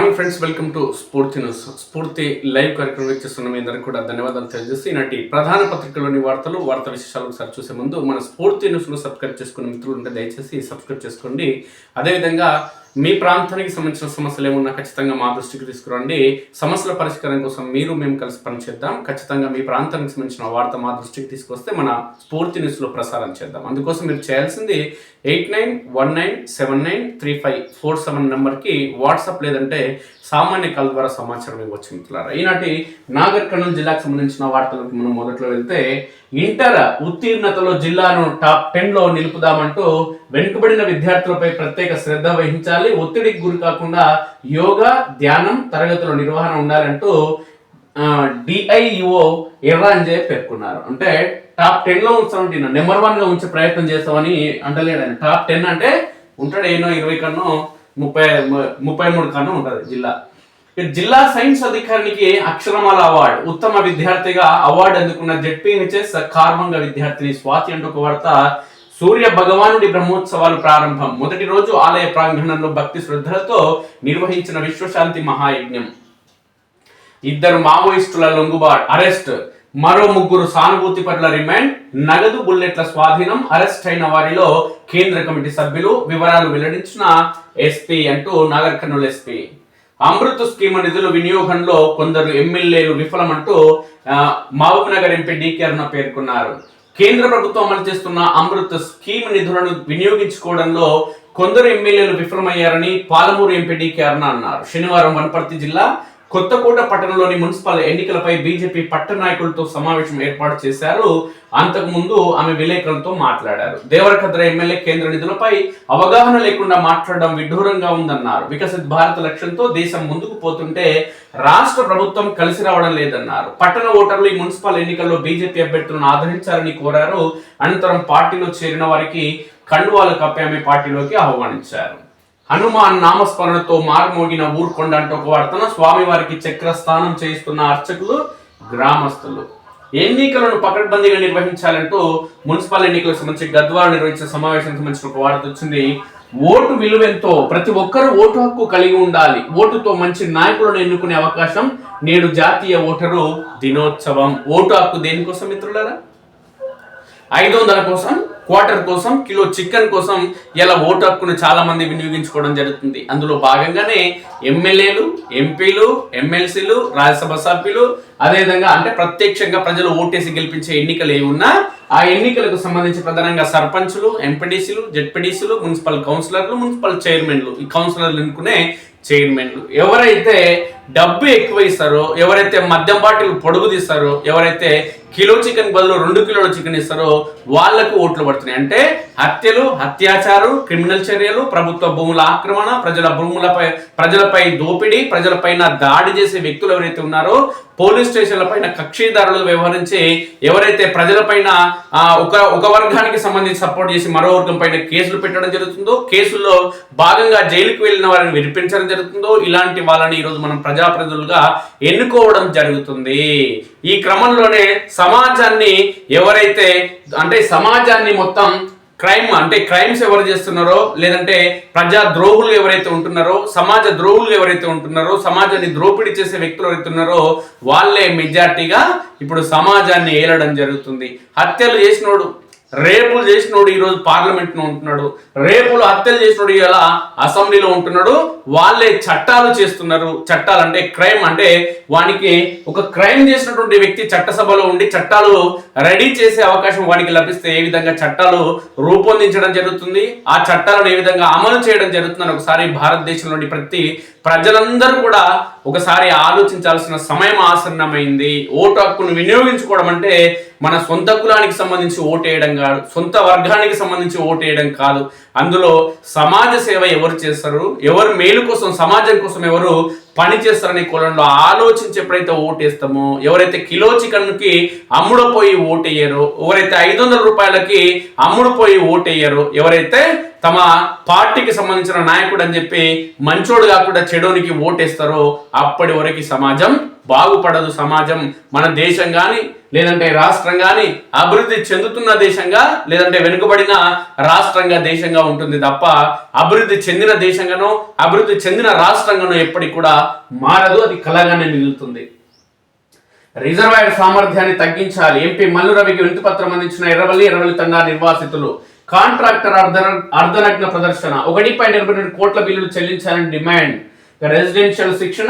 Morning friends, welcome to స్ఫూర్తి news. స్ఫూర్తి live కార్యక్రమం వీక్షిస్తున్న మీ అందరికీ కూడా ధన్యవాదాలు తెలియజేసి ఈనాటి ప్రధాన పత్రికలోని వార్తా విశేషాలు ఒకసారి చూసే ముందు మన స్ఫూర్తి న్యూస్ను సబ్స్క్రైబ్ చేసుకునే మిత్రులు ఉంటే దయచేసి సబ్స్క్రైబ్ చేసుకోండి. అదేవిధంగా మీ ప్రాంతానికి సంబంధించిన సమస్యలు ఏమున్నా ఖచ్చితంగా మా దృష్టికి తీసుకురండి. సమస్యల పరిష్కారం కోసం మేము కలిసి పనిచేద్దాం. ఖచ్చితంగా మీ ప్రాంతానికి సంబంధించిన వార్త మా దృష్టికి తీసుకొస్తే మన స్ఫూర్తి న్యూస్లో ప్రసారం చేద్దాం. అందుకోసం మీరు చేయాల్సింది 8919793547 నెంబర్కి వాట్సాప్ లేదంటే సామాన్య కాల్ ద్వారా సమాచారం ఇవ్వచ్చు మిత్రులారా. ఈనాటి నాగర్ కర్నూలు జిల్లాకు సంబంధించిన వార్తలకు మనం మొదట్లో వెళ్తే, ఇంటర్ ఉత్తీర్ణతలో జిల్లాను టాప్ 10లో నిలుపుదామంటూ వెనుకబడిన విద్యార్థులపై ప్రత్యేక శ్రద్ధ వహించాలి, ఒత్తిడికి గురి కాకుండా యోగా ధ్యానం తరగతుల నిర్వహణ ఉండాలంటూ డిఐఓ ఎర్రాంజే పేర్కొన్నారు. అంటే టాప్ 10లో ఉంచామంటే నెంబర్ 1గా ఉంచే ప్రయత్నం చేస్తామని అంటలేడు ఆయన. టాప్ 10 అంటే ఉంటాడు, ఏనో 20 కన్నో 33 కన్నో ఉంటుంది జిల్లా. జిల్లా సైన్స్ అధికారికి అక్షరమాల అవార్డు, ఉత్తమ విద్యార్థిగా అవార్డు అందుకున్న జెడ్పీహెచ్ఎస్ కార్మంగ విద్యార్థిని స్వాతి అంటూ ఒక వార్త. సూర్య భగవానుడి బ్రహ్మోత్సవాలు ప్రారంభం, మొదటి రోజు ఆలయ ప్రాంగణంలో భక్తి శ్రద్ధలతో నిర్వహించిన విశ్వశాంతి మహాయజ్ఞం. 2 మావోయిస్టుల లొంగుబాటు, అరెస్ట్, మరో 3 సానుభూతి పట్ల రిమాండ్, నగదు బుల్లెట్ల స్వాధీనం, అరెస్ట్ అయిన వారిలో కేంద్ర కమిటీ సభ్యులు, వివరాలు వెల్లడించిన ఎస్పీ అంటూ నాగర్ కర్నూలు ఎస్పీ. అమృత్ స్కీమ్ నిధుల వినియోగంలో కొందరు ఎమ్మెల్యేలు విఫలమంటూ మహబూబ్ నగర్ ఎంపీ డికే అరుణ పేర్కొన్నారు. కేంద్ర ప్రభుత్వం అమలు చేస్తున్న అమృత్ స్కీమ్ నిధులను వినియోగించుకోవడంలో కొందరు ఎమ్మెల్యేలు విఫలమయ్యారని పాలమూరు ఎంపీ డికే అరుణ అన్నారు. శనివారం వనపర్తి జిల్లా కొత్తకోట పట్టణంలోని మున్సిపల్ ఎన్నికలపై బీజేపీ పట్టణ నాయకులతో సమావేశం ఏర్పాటు చేశారు. అంతకు ముందు ఆమె విలేకరులతో మాట్లాడారు. దేవరకద్ర ఎమ్మెల్యే కేంద్ర నిధులపై అవగాహన లేకుండా మాట్లాడడం విడ్డూరంగా ఉందన్నారు. వికసిత్ భారత్ లక్ష్యంతో దేశం ముందుకు పోతుంటే రాష్ట్ర ప్రభుత్వం కలిసి రావడం లేదన్నారు. పట్టణ ఓటర్లు ఈ మున్సిపల్ ఎన్నికల్లో బీజేపీ అభ్యర్థులను ఆదరించారని కోరారు. అనంతరం పార్టీలో చేరిన వారికి కండువాలు కప్పి ఆమె పార్టీలోకి ఆహ్వానించారు. హనుమాన్ నామస్మరణతో మారుమోగిన ఊర్కొండ అంటూ ఒక వార్తన. స్వామివారికి చక్ర స్నానం చేయిస్తున్న అర్చకులు, గ్రామస్తులు. ఎన్నికలను పకడ్బందీగా నిర్వహించాలంటూ మున్సిపల్ ఎన్నికలకు సంబంధించి గద్వాల నిర్వహించిన సమావేశానికి సంబంధించిన ఒక వార్త వచ్చింది. ఓటు విలువెంతో, ప్రతి ఒక్కరూ ఓటు హక్కు కలిగి ఉండాలి, ఓటుతో మంచి నాయకులను ఎన్నుకునే అవకాశం. నేడు జాతీయ ఓటరు దినోత్సవం. ఓటు హక్కు దేనికోసం మిత్రులారా? 500 కోసం, క్వార్టర్ కోసం, కిలో చికెన్ కోసం ఇలా ఓటు హక్కును చాలా మంది వినియోగించుకోవడం జరుగుతుంది. అందులో భాగంగానే ఎమ్మెల్యేలు, ఎంపీలు, ఎమ్మెల్సీలు, రాజ్యసభ సభ్యులు, అదేవిధంగా అంటే ప్రత్యక్షంగా ప్రజలు ఓటేసి గెలిపించే ఎన్నికలు ఏమున్నా ఆ ఎన్నికలకు సంబంధించి ప్రధానంగా సర్పంచులు, ఎంపీడీసీలు, జెడ్పీడీసీలు, మున్సిపల్ కౌన్సిలర్లు, మున్సిపల్ చైర్మన్లు, ఈ కౌన్సిలర్లు ఎన్నుకునే చైర్మన్లు. ఎవరైతే డబ్బు ఎక్కువ ఇస్తారో, ఎవరైతే మద్యం బాటిల్ పొడుగు తీస్తారో, ఎవరైతే కిలో చికెన్ బదులు 2 కిలోల చికెన్ ఇస్తారో వాళ్లకు ఓట్లు పడుతున్నాయి. అంటే హత్యలు, అత్యాచారం, క్రిమినల్ చర్యలు, ప్రభుత్వ భూముల ఆక్రమణ, ప్రజలపై దోపిడీ, ప్రజలపైన దాడి చేసే వ్యక్తులు ఎవరైతే ఉన్నారో, పోలీస్ స్టేషన్ల పైన కక్షిదారులు వ్యవహరించి ఎవరైతే ప్రజలపైన ఒక వర్గానికి సంబంధించి సపోర్ట్ చేసి మరో వర్గం పైన కేసులు పెట్టడం జరుగుతుందో, కేసుల్లో భాగంగా జైలుకు వెళ్ళిన వారిని విడిపించడం జరుగుతుందో, ఇలాంటి వాళ్ళని ఈరోజు మనం ప్రజాప్రతినిధులుగా ఎన్నుకోవడం జరుగుతుంది. ఈ క్రమంలోనే సమాజాన్ని ఎవరైతే అంటే సమాజాన్ని మొత్తం క్రైమ్స్ ఎవరు చేస్తున్నారో, లేదంటే ప్రజా ద్రోహులు ఎవరైతే ఉంటున్నారో, సమాజ ద్రోహులు ఎవరైతే ఉంటున్నారో, సమాజాన్ని ద్రోపిడీ చేసే వ్యక్తులు ఎవరైతే ఉన్నారో వాళ్ళే మెజార్టీగా ఇప్పుడు సమాజాన్ని ఏలడం జరుగుతుంది. హత్యలు చేసినోడు, రేపులు చేసినోడు ఈరోజు పార్లమెంట్లో ఉంటున్నాడు, రేపులు హత్యలు చేసినోడు ఇలా అసెంబ్లీలో ఉంటున్నాడు. వాళ్ళే చట్టాలు చేస్తున్నారు. చట్టాలు అంటే క్రైమ్, అంటే వానికి ఒక క్రైమ్ చేసినటువంటి వ్యక్తి చట్టసభలో ఉండి చట్టాలు రెడీ చేసే అవకాశం వానికి లభిస్తే ఏ విధంగా చట్టాలు రూపొందించడం జరుగుతుంది, ఆ చట్టాలను ఏ విధంగా అమలు చేయడం జరుగుతుందని ఒకసారి భారతదేశంలోని ప్రజలందరూ కూడా ఒకసారి ఆలోచించాల్సిన సమయం ఆసన్నమైంది. ఓటు హక్కును వినియోగించుకోవడం అంటే మన సొంత కులానికి సంబంధించి ఓటేయడం కాదు, సొంత వర్గానికి సంబంధించి ఓటేయడం కాదు. అందులో సమాజ సేవ ఎవరు చేస్తారు, ఎవరు మేలు కోసం, సమాజం కోసం ఎవరు పని చేస్తారనే కోణంలో ఆలోచించి ఎప్పుడైతే ఓటేస్తామో, ఎవరైతే కిలో చికెన్కి అమ్ముడుపోయి ఓటేయరో, ఎవరైతే 500 రూపాయలకి అమ్ముడుపోయి ఓటేయరో, ఎవరైతే తమ పార్టీకి సంబంధించిన నాయకుడు అని చెప్పి మంచోడు కాకుండా చెడోనికి ఓటేస్తారో అప్పటి వరకు సమాజం బాగుపడదు. సమాజం, మన దేశం కానీ లేదంటే రాష్ట్రం కానీ అభివృద్ధి చెందుతున్న దేశంగా లేదంటే వెనుకబడిన రాష్ట్రంగా దేశంగా ఉంటుంది తప్ప అభివృద్ధి చెందిన దేశంగానో అభివృద్ధి చెందిన రాష్ట్రంగానో ఎప్పటికి కూడా మారదు, అది కలగానే మిగులుతుంది. రిజర్వాయర్ సామర్థ్యాన్ని తగ్గించాలి. ఎంపీ మల్లు రవికి వినతి పత్రం అందించిన ఎర్రవల్లి తండా నిర్వాసితులు. కాంట్రాక్టర్ అర్ధనగ్న ప్రదర్శన. 1.82 కోట్ల బిల్లులు చెల్లించాలని డిమాండ్. రెసిడెన్షియల్ శిక్షణ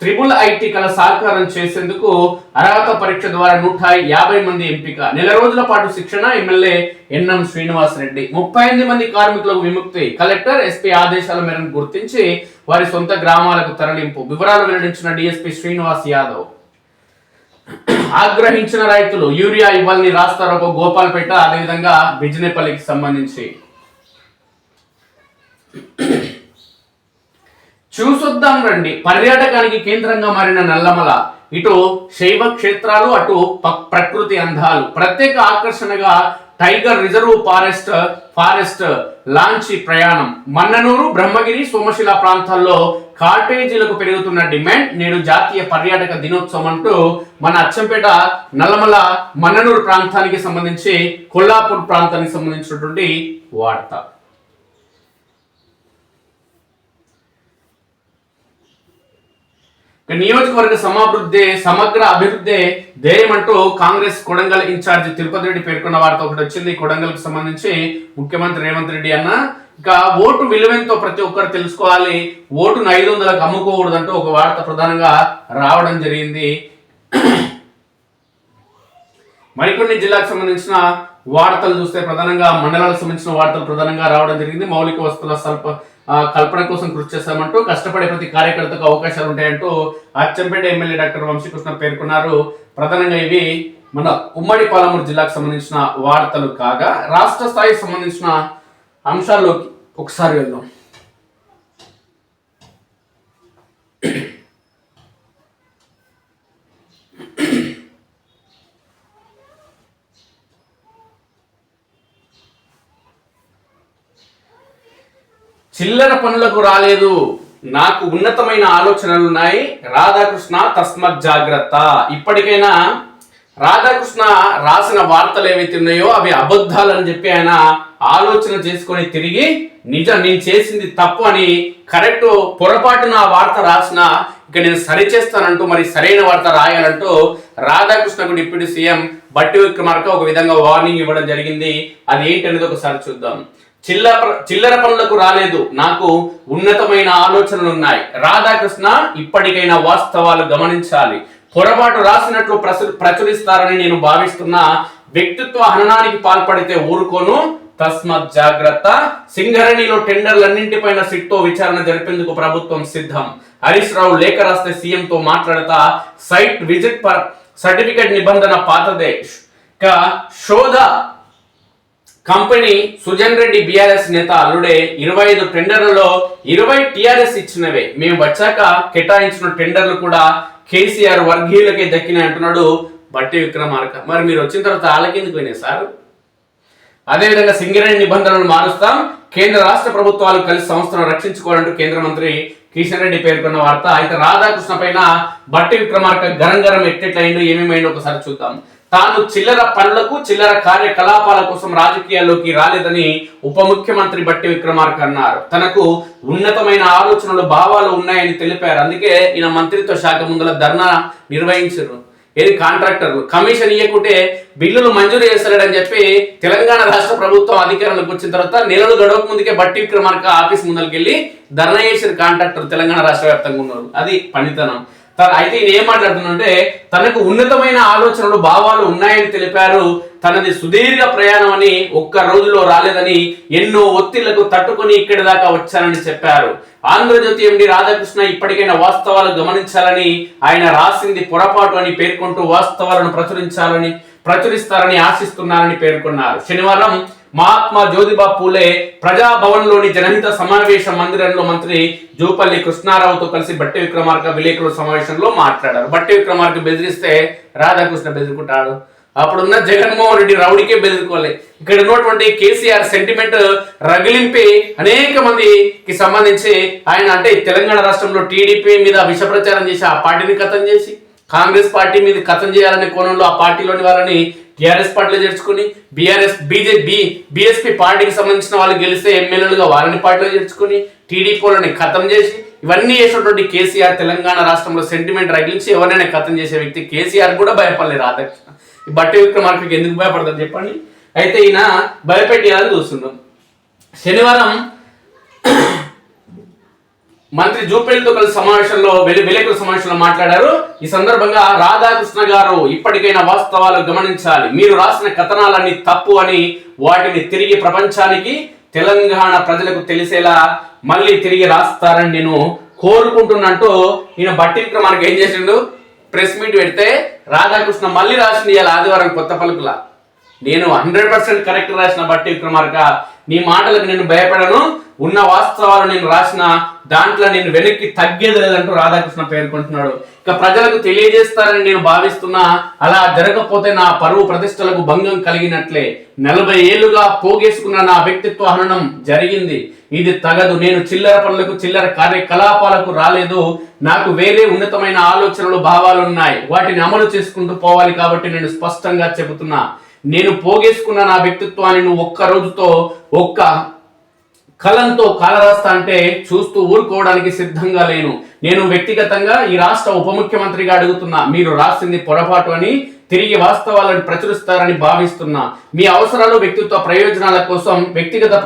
ట్రిపుల్ ఐటీ కల సహకారం చేసేందుకు అర్హత పరీక్ష ద్వారా 150 మంది ఎంపిక. నెల రోజుల పాటు శిక్షణ. MLA NM Srinivasa Reddy. 38 మంది కార్మికులకు విముక్తి. కలెక్టర్ ఎస్పీ ఆదేశాల మేరకు గుర్తించి వారి సొంత గ్రామాలకు తరలింపు. వివరాలు వెల్లడించిన డిఎస్పీ శ్రీనివాస్ యాదవ్. ఆగ్రహించిన రైతులు. యూరియా ఇవ్వాలని రాస్తారోకో గోపాల్పేట, అదేవిధంగా బిజినేపల్లికి సంబంధించి. చూసొద్దాం రండి. పర్యాటకానికి కేంద్రంగా మారిన నల్లమల. ఇటు శైవ క్షేత్రాలు, అటు ప్రకృతి అందాలు. ప్రత్యేక ఆకర్షణగా టైగర్ రిజర్వ్ ఫారెస్ట్ లాంచీ ప్రయాణం. మన్ననూరు, బ్రహ్మగిరి, సోమశిల ప్రాంతాల్లో కాటేజీలకు పెరుగుతున్న డిమాండ్. నేడు జాతీయ పర్యాటక దినోత్సవం అంటూ మన అచ్చంపేట, నల్లమల, మన్ననూరు ప్రాంతానికి సంబంధించి, కొల్లాపూర్ ప్రాంతానికి సంబంధించినటువంటి వార్త. నియోజకవర్గ సమగ్ర అభివృద్ధి ధ్యేయం అంటూ కాంగ్రెస్ కొడంగల్ ఇన్ఛార్జి తిరుపతి రెడ్డి పేర్కొన్న వార్త ఒకటి వచ్చింది. కొడంగల్కి సంబంధించి ముఖ్యమంత్రి రేవంత్ రెడ్డి అన్న ఇక ఓటు విలువెంతో ప్రతి ఒక్కరు తెలుసుకోవాలి, ఓటును 500లకు అమ్ముకోకూడదంటూ ఒక వార్త ప్రధానంగా రావడం జరిగింది. మరికొన్ని జిల్లాకు సంబంధించిన వార్తలు చూస్తే ప్రధానంగా మండలాలకు సంబంధించిన వార్తలు ప్రధానంగా రావడం జరిగింది. మౌలిక వస్తువుల కల్పన కోసం కృషి చేస్తామంటూ కష్టపడే ప్రతి కార్యకర్తకు అవకాశాలు ఉంటాయంటూ అచ్చంపేట ఎమ్మెల్యే డాక్టర్ వంశీకృష్ణ పేర్కొన్నారు. ప్రధానంగా ఇవి మన ఉమ్మడి పాలమూరు జిల్లాకు సంబంధించిన వార్తలు కాగా రాష్ట్ర స్థాయికి సంబంధించిన అంశాల్లోకి ఒకసారి వెళ్దాం. చిల్లర పనులకు రాలేదు, నాకు ఉన్నతమైన ఆలోచనలున్నాయి. రాధాకృష్ణ తస్మత్ జాగ్రత్త. ఇప్పటికైనా రాధాకృష్ణ రాసిన వార్తలు ఏవైతే ఉన్నాయో అవి అబద్ధాలని చెప్పి ఆయన ఆలోచన చేసుకొని తిరిగి నేను చేసింది తప్పు అని కరెక్ట్ పొరపాటున వార్త రాసిన ఇక నేను సరిచేస్తానంటూ మరి సరైన వార్త రాయాలంటూ రాధాకృష్ణకు డిప్యూటీ సీఎం బట్టి విక్రమార్క ఒక విధంగా వార్నింగ్ ఇవ్వడం జరిగింది. అది ఏంటనేది ఒకసారి చూద్దాం. చిల్లర పనులకు రాలేదు, నాకు ఉన్నతమైన ఆలోచనలు ఉన్నాయి. రాధాకృష్ణ ఇప్పటికైనా వాస్తవాలు గమనించాలి. పొరపాటు రాసినట్లు ప్రచురిస్తారని నేను భావిస్తున్నా. వ్యక్తిత్వ హననానికి పాల్పడితే ఊరుకోను, తస్మత్ జాగ్రత్త. సింగరేణిలో టెండర్లన్నింటిపైన సిట్తో విచారణ జరిపేందుకు ప్రభుత్వం సిద్ధం. హరీష్ రావు లేఖ రాస్తే సీఎంతో మాట్లాడతా. సైట్ విజిట్ సర్టిఫికెట్ నిబంధన పాతదే. శోధ కంపెనీ సుజన్ రెడ్డి బీఆర్ఎస్ నేత అల్లుడే. 25 టెండర్లలో 20 టీఆర్ఎస్ ఇచ్చినవే. మేము వచ్చాక కేటాయించిన టెండర్లు కూడా కేసీఆర్ వర్గీయులకే దక్కినాయి అంటున్నాడు బట్టి విక్రమార్క. మరి మీరు వచ్చిన తర్వాత ఆలకెందుకు పోయినాయి సార్? అదేవిధంగా సింగరేణి నిబంధనలు మారుస్తాం, కేంద్ర రాష్ట్ర ప్రభుత్వాలు కలిసి సంస్థను రక్షించుకోవాలంటూ కేంద్ర మంత్రి కిషన్ రెడ్డి పేర్కొన్న వార్త. అయితే రాధాకృష్ణ పైన బట్టి విక్రమార్క గరం ఎట్టెట్లయిందో ఏమేమైందో ఒకసారి చూద్దాం. తాను చిల్లర పనులకు చిల్లర కార్యకలాపాల కోసం రాజకీయాల్లోకి రాలేదని ఉప ముఖ్యమంత్రి బట్టి విక్రమార్క అన్నారు. తనకు ఉన్నతమైన ఆలోచనలు, భావాలు ఉన్నాయని తెలిపారు. అందుకే ఈయన మంత్రిత్వ శాఖ ముందర ధర్నా నిర్వహించారు. ఏది కాంట్రాక్టర్లు కమిషన్ ఇవ్వకుంటే బిల్లులు మంజూరు చేస్తారని చెప్పి తెలంగాణ రాష్ట్ర ప్రభుత్వం అధికారంలోకి వచ్చిన తర్వాత నెలలు గడవక ముందుకే బట్టి విక్రమార్క ఆఫీస్ ముందరికి వెళ్ళి ధర్నా చేసిన కాంట్రాక్టర్ తెలంగాణ రాష్ట్ర వ్యాప్తంగా ఉన్నారు. అది పనితనం. అయితే ఈయన ఏం మాట్లాడుతుందంటే తనకు ఉన్నతమైన ఆలోచనలు, భావాలు ఉన్నాయని తెలిపారు. తనది సుదీర్ఘ ప్రయాణం అని, ఒక్క రోజులో రాలేదని, ఎన్నో ఒత్తిళ్లకు తట్టుకొని ఇక్కడి దాకా వచ్చానని చెప్పారు. ఆంధ్రజ్యోతి ఎండి రాధాకృష్ణ ఇప్పటికైనా వాస్తవాలు గమనించాలని, ఆయన రాసింది పొరపాటు అని పేర్కొంటూ వాస్తవాలను ప్రచురిస్తారని ఆశిస్తున్నారని పేర్కొన్నారు. శనివారం మహాత్మా జ్యోతిబా పూలే ప్రజాభవన్లోని జనహిత సమావేశ మందిరంలో మంత్రి జూపల్లి కృష్ణారావుతో కలిసి బట్టి విక్రమార్క విలేకరుల సమావేశంలో మాట్లాడారు. బట్టి విక్రమార్క బెదిరిస్తే రాధాకృష్ణ బెదిరుకుంటాడు. అప్పుడున్న జగన్మోహన్ రెడ్డి రౌడీకే బెదిరుకోవాలి. ఇక్కడ ఉన్నటువంటి కేసీఆర్ సెంటిమెంట్ రగిలింపి అనేక మందికి సంబంధించి ఆయన అంటే తెలంగాణ రాష్ట్రంలో టీడీపీ మీద విష ప్రచారం చేసి ఆ పార్టీని ఖతం చేసి కాంగ్రెస్ పార్టీ మీద కథం చేయాలనే కోణంలో ఆ పార్టీలోని వాళ్ళని టీఆర్ఎస్ పార్టీలో చేర్చుకుని బీఎస్పీ పార్టీకి సంబంధించిన వాళ్ళు గెలిస్తే ఎమ్మెల్యేలుగా వాళ్ళని పార్టీలో చేర్చుకుని టీడీపీ వాళ్ళని ఖతం చేసి ఇవన్నీ చేసినటువంటి కేసీఆర్ తెలంగాణ రాష్ట్రంలో సెంటిమెంట్ రగిలించి ఎవరైనా ఖతం చేసే వ్యక్తి. కేసీఆర్ కూడా భయపడలేదు రాధాకృష్ణ. ఈ బట్టి విక్రమార్కకి ఎందుకు భయపడతారు చెప్పండి. అయితే ఈయన భయపెట్టేయాలని చూస్తున్నాం. శనివారం మంత్రి జూపల్లితో కలిసి సమావేశంలో విలేకరుల సమావేశంలో మాట్లాడారు. ఈ సందర్భంగా రాధాకృష్ణ గారు ఇప్పటికైనా వాస్తవాలు గమనించాలి, మీరు రాసిన కథనాలన్నీ తప్పు అని వాటిని తిరిగి ప్రపంచానికి తెలంగాణ ప్రజలకు తెలిసేలా మళ్ళీ తిరిగి రాస్తారని నేను కోరుకుంటున్నట్టు ఈయన బట్టి విక్రమార్క ఏం చేసిండు, ప్రెస్ మీట్ పెడితే రాధాకృష్ణ మళ్ళీ రాసింది ఇవాళ ఆదివారం కొత్త పలుకుల. నేను 100% కరెక్ట్ రాసిన బట్టి విక్రమార్క, నీ మాటలకు నేను భయపడను, ఉన్న వాస్తవాలు నేను రాసిన దాంట్లో నేను వెనక్కి తగ్గేది లేదంటూ రాధాకృష్ణ పేర్కొంటున్నాడు. ఇక ప్రజలకు తెలియజేస్తారని నేను భావిస్తున్నా, అలా జరగకపోతే నా పరువు ప్రతిష్టలకు భంగం కలిగినట్లే. 40 ఏళ్లుగా పోగేసుకున్న నా వ్యక్తిత్వ హననం జరిగింది. ఇది తగదు. నేను చిల్లర పనులకు చిల్లర కార్యకలాపాలకు రాలేదు. నాకు వేరే ఉన్నతమైన ఆలోచనలు భావాలు ఉన్నాయి. వాటిని అమలు చేసుకుంటూ పోవాలి. కాబట్టి నేను స్పష్టంగా చెబుతున్నా, నేను పోగేసుకున్న నా వ్యక్తిత్వాన్ని నువ్వు ఒక్క రోజుతో ఒక్క కలంతో కాలరాస్తా అంటే చూస్తూ ఊరుకోవడానికి సిద్ధంగా లేను. నేను వ్యక్తిగతంగా ఈ రాష్ట్ర ఉప ముఖ్యమంత్రిగా అడుగుతున్నా, మీరు రాసింది పొరపాటు అని తిరిగి వాస్తవాలను ప్రచురిస్తారని భావిస్తున్నా. మీ అవసరాలు వ్యక్తిగత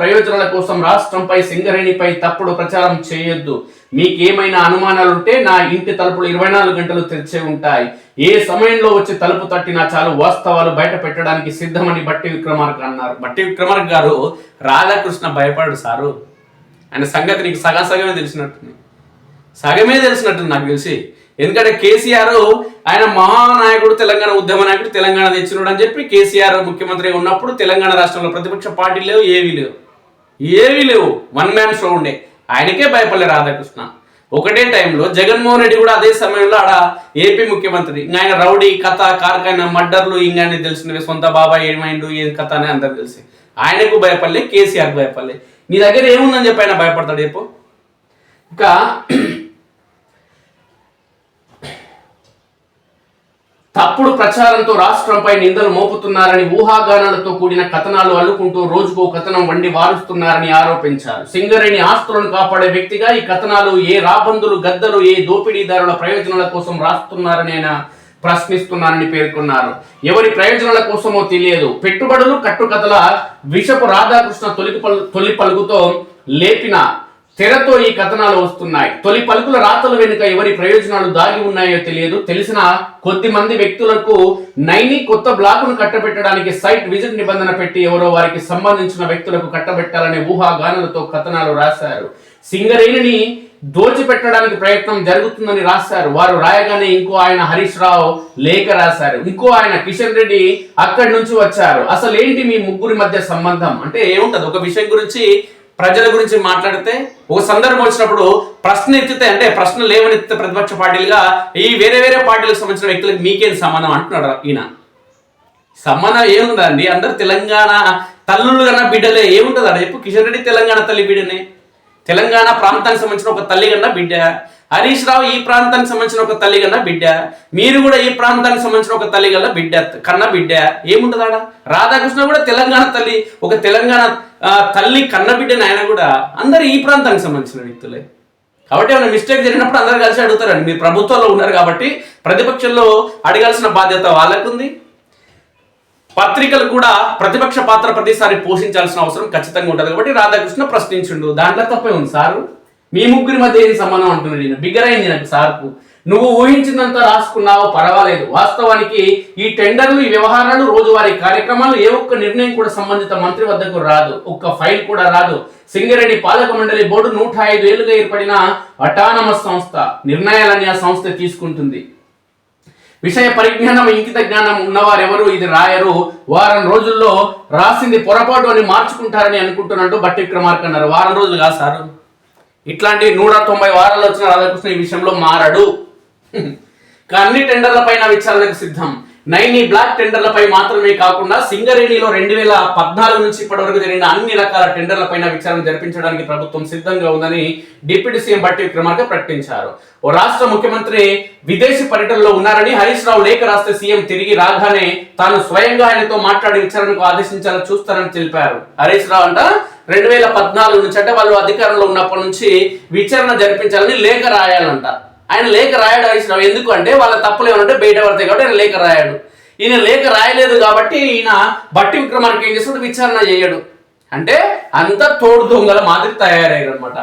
ప్రయోజనాల కోసం రాష్ట్రంపై సింగరేణిపై తప్పుడు ప్రచారం చేయొద్దు. మీకేమైనా అనుమానాలుంటే నా ఇంటి తలుపులు 24 గంటలు తెరిచే ఉంటాయి. ఏ సమయంలో వచ్చి తలుపు తట్టినా చాలు, వాస్తవాలు బయట పెట్టడానికి సిద్ధమని బట్టి విక్రమార్క అన్నారు. బట్టి విక్రమార్క గారు రాధాకృష్ణ భయపడు సారు, ఆయన సంగతి నీకు సగమే తెలిసినట్టుంది నాకు తెలిసి. ఎందుకంటే కేసీఆర్ ఆయన మహానాయకుడు, తెలంగాణ ఉద్యమ నాయకుడు, తెలంగాణ తెచ్చినాడు అని చెప్పి కేసీఆర్ ముఖ్యమంత్రిగా ఉన్నప్పుడు తెలంగాణ రాష్ట్రంలో ప్రతిపక్ష పార్టీలు లేవు, ఏవీ లేవు. వన్ మ్యాన్ షో ఉండే. ఆయనకే భయపడలే రాధాకృష్ణ. ఒకటే టైంలో జగన్మోహన్ రెడ్డి కూడా అదే సమయంలో ఆడ ఏపీ ముఖ్యమంత్రి. ఆయన రౌడీ కథ, కార్ఖానా మర్డర్లు ఇంకా తెలిసినవి, సొంత బాబాయ్ ఏమైండు ఏం కథ అని అందరు తెలిసి. ఆయనకు భయపడలే, కేసీఆర్ భయపడలే. నీ దగ్గర ఏముందని చెప్పి ఆయన భయపడతాడు చెప్పు. ఇంకా తప్పుడు ప్రచారంతో రాష్ట్రంపై నిందలు మోపుతున్నారని, ఊహాగానాలతో కూడిన కథనాలు అల్లుకుంటూ రోజుకో కథనం వండి వారుస్తున్నారని ఆరోపించారు. సింగరేణి ఆస్తులను కాపాడే వ్యక్తిగా ఈ కథనాలు ఏ రాబందులు, గద్దలు, ఏ దోపిడీదారుల ప్రయోజనాల కోసం రాస్తున్నారని ఆయన ప్రశ్నిస్తున్నారని పేర్కొన్నారు. ఎవరి ప్రయోజనాల కోసమో తెలియదు. పెట్టుబడులు కట్టుకథల విషపు రాధాకృష్ణ తొలి పలుకుతో లేపిన తెరతో ఈ కథనాలు వస్తున్నాయి. తొలి పలుకుల రాతలు వెనుక ఎవరి ప్రయోజనాలు దాగి ఉన్నాయో తెలియదు. తెలిసిన కొద్ది మంది వ్యక్తులకు నైని కొత్త బ్లాకును కట్టబెట్టడానికి సైట్ విజిట్ నిబంధన పెట్టి ఎవరో వారికి సంబంధించిన వ్యక్తులకు కట్టబెట్టాలనే ఊహాగానాలతో కథనాలు రాశారు. సింగరేణిని దోచిపెట్టడానికి ప్రయత్నం జరుగుతుందని రాశారు. వారు రాయగానే ఇంకో ఆయన హరీష్ రావు లేఖ రాశారు. ఇంకో ఆయన కిషన్ రెడ్డి అక్కడి నుంచి వచ్చారు. అసలు ఏంటి మీ ముగ్గురి మధ్య సంబంధం అంటే ఏముంటది? ఒక విషయం గురించి, ప్రజల గురించి మాట్లాడితే, ఒక సందర్భం వచ్చినప్పుడు ప్రశ్న ఎత్తితే, అంటే ప్రశ్న లేవనెత్తితే ప్రతిపక్ష పార్టీలుగా ఈ వేరే పార్టీలకు సంబంధించిన వ్యక్తులకు మీకేం సంబంధం అంటున్నాడు ఈయన. సంబంధం ఏముందండి? అందరు తెలంగాణ తల్లులు కన్నా బిడ్డలే. ఏముంటుంది అక్కడ చెప్పు? కిషన్ రెడ్డి తెలంగాణ తల్లి బిడ్డనే, తెలంగాణ ప్రాంతానికి సంబంధించిన ఒక తల్లి కన్నా బిడ్డ. హరీష్ రావు ఈ ప్రాంతానికి సంబంధించిన ఒక తల్లి కన్నా బిడ్డ. మీరు కూడా ఈ ప్రాంతానికి సంబంధించిన ఒక తల్లి కన్నా బిడ్డ. ఏముంటుంది ఆడ? రాధాకృష్ణ కూడా తెలంగాణ తల్లి, ఒక తెలంగాణ తల్లి కన్న బిడ్డని. ఆయన కూడా అందరు ఈ ప్రాంతానికి సంబంధించిన వ్యక్తులే. కాబట్టి ఏమైనా మిస్టేక్ జరిగినప్పుడు అందరు కలిసి అడుగుతారండి. మీరు ప్రభుత్వంలో ఉన్నారు కాబట్టి ప్రతిపక్షంలో అడగాల్సిన బాధ్యత వాళ్ళకుంది. పత్రికలు కూడా ప్రతిపక్ష పాత్ర ప్రతిసారి పోషించాల్సిన అవసరం ఖచ్చితంగా ఉంటుంది. కాబట్టి రాధాకృష్ణ ప్రశ్నించుండు, దాంట్లో తప్పే ఉంది. సారు మీ ముగ్గురి మధ్య ఏం సంబంధం అంటున్నాడు ఈయన. బిగ్గర అయింది నాకు సార్కు. నువ్వు ఊహించిందంతా రాసుకున్నావో పర్వాలేదు. వాస్తవానికి ఈ టెండర్లు, ఈ వ్యవహారాలు, రోజువారీ కార్యక్రమాలు ఏ ఒక్క నిర్ణయం కూడా సంబంధిత మంత్రి వద్దకు రాదు. ఒక్క ఫైల్ కూడా రాదు. సింగరేణి పాలక మండలి బోర్డు 105 ఏళ్లుగా ఏర్పడిన అటానమస్ సంస్థ. నిర్ణయాలన్నీ ఆ సంస్థ తీసుకుంటుంది. విషయ పరిజ్ఞానం, ఇంకిత జ్ఞానం ఉన్నవారెవరు ఇది రాయరు. వారం రోజుల్లో రాసింది పొరపాటు అని మార్చుకుంటారని అనుకుంటున్నట్టు బట్టి విక్రమార్క అన్నారు. వారం రోజులు కాదు సారు, ఇట్లాంటి 190 వారాలు వచ్చిన రాధాకృష్ణ ఈ విషయంలో మారడు. అన్ని టెండర్ల పైన విచారణకు సిద్ధం. నైని బ్లాక్ టెండర్లపై మాత్రమే కాకుండా సింగరేణిలో 2014 నుంచి ఇప్పటి వరకు జరిగిన అన్ని రకాల టెండర్లపైన విచారణ జరిపించడానికి ప్రభుత్వం సిద్ధంగా ఉందని డిప్యూటీ సీఎం బట్టి విక్రమార్క ప్రకటించారు. ఓ రాష్ట్ర ముఖ్యమంత్రి విదేశీ పర్యటనలో ఉన్నారని హరీష్ రావు లేఖ రాస్తే సీఎం తిరిగి రాగానే తాను స్వయంగా ఆయనతో మాట్లాడి విచారణకు ఆదేశించాలని చూస్తారని తెలిపారు. హరీష్ రావు అంట 2014 నుంచి అంటే వాళ్ళు అధికారంలో ఉన్నప్పటి నుంచి విచారణ జరిపించాలని లేఖ రాయాలంట. ఆయన లేఖ రాయడు హరీష్ రావు. ఎందుకు అంటే వాళ్ళ తప్పులు ఏమంటే బయట పడతాయి కాబట్టి ఆయన లేఖ రాయాడు. ఈయన లేఖ రాయలేదు కాబట్టి ఈయన బట్టి విక్రమార్క ఏం చేస్తాడు, విచారణ చేయడు. అంటే అంత తోడు దొంగల మాదిరి తయారయ్యారు అనమాట.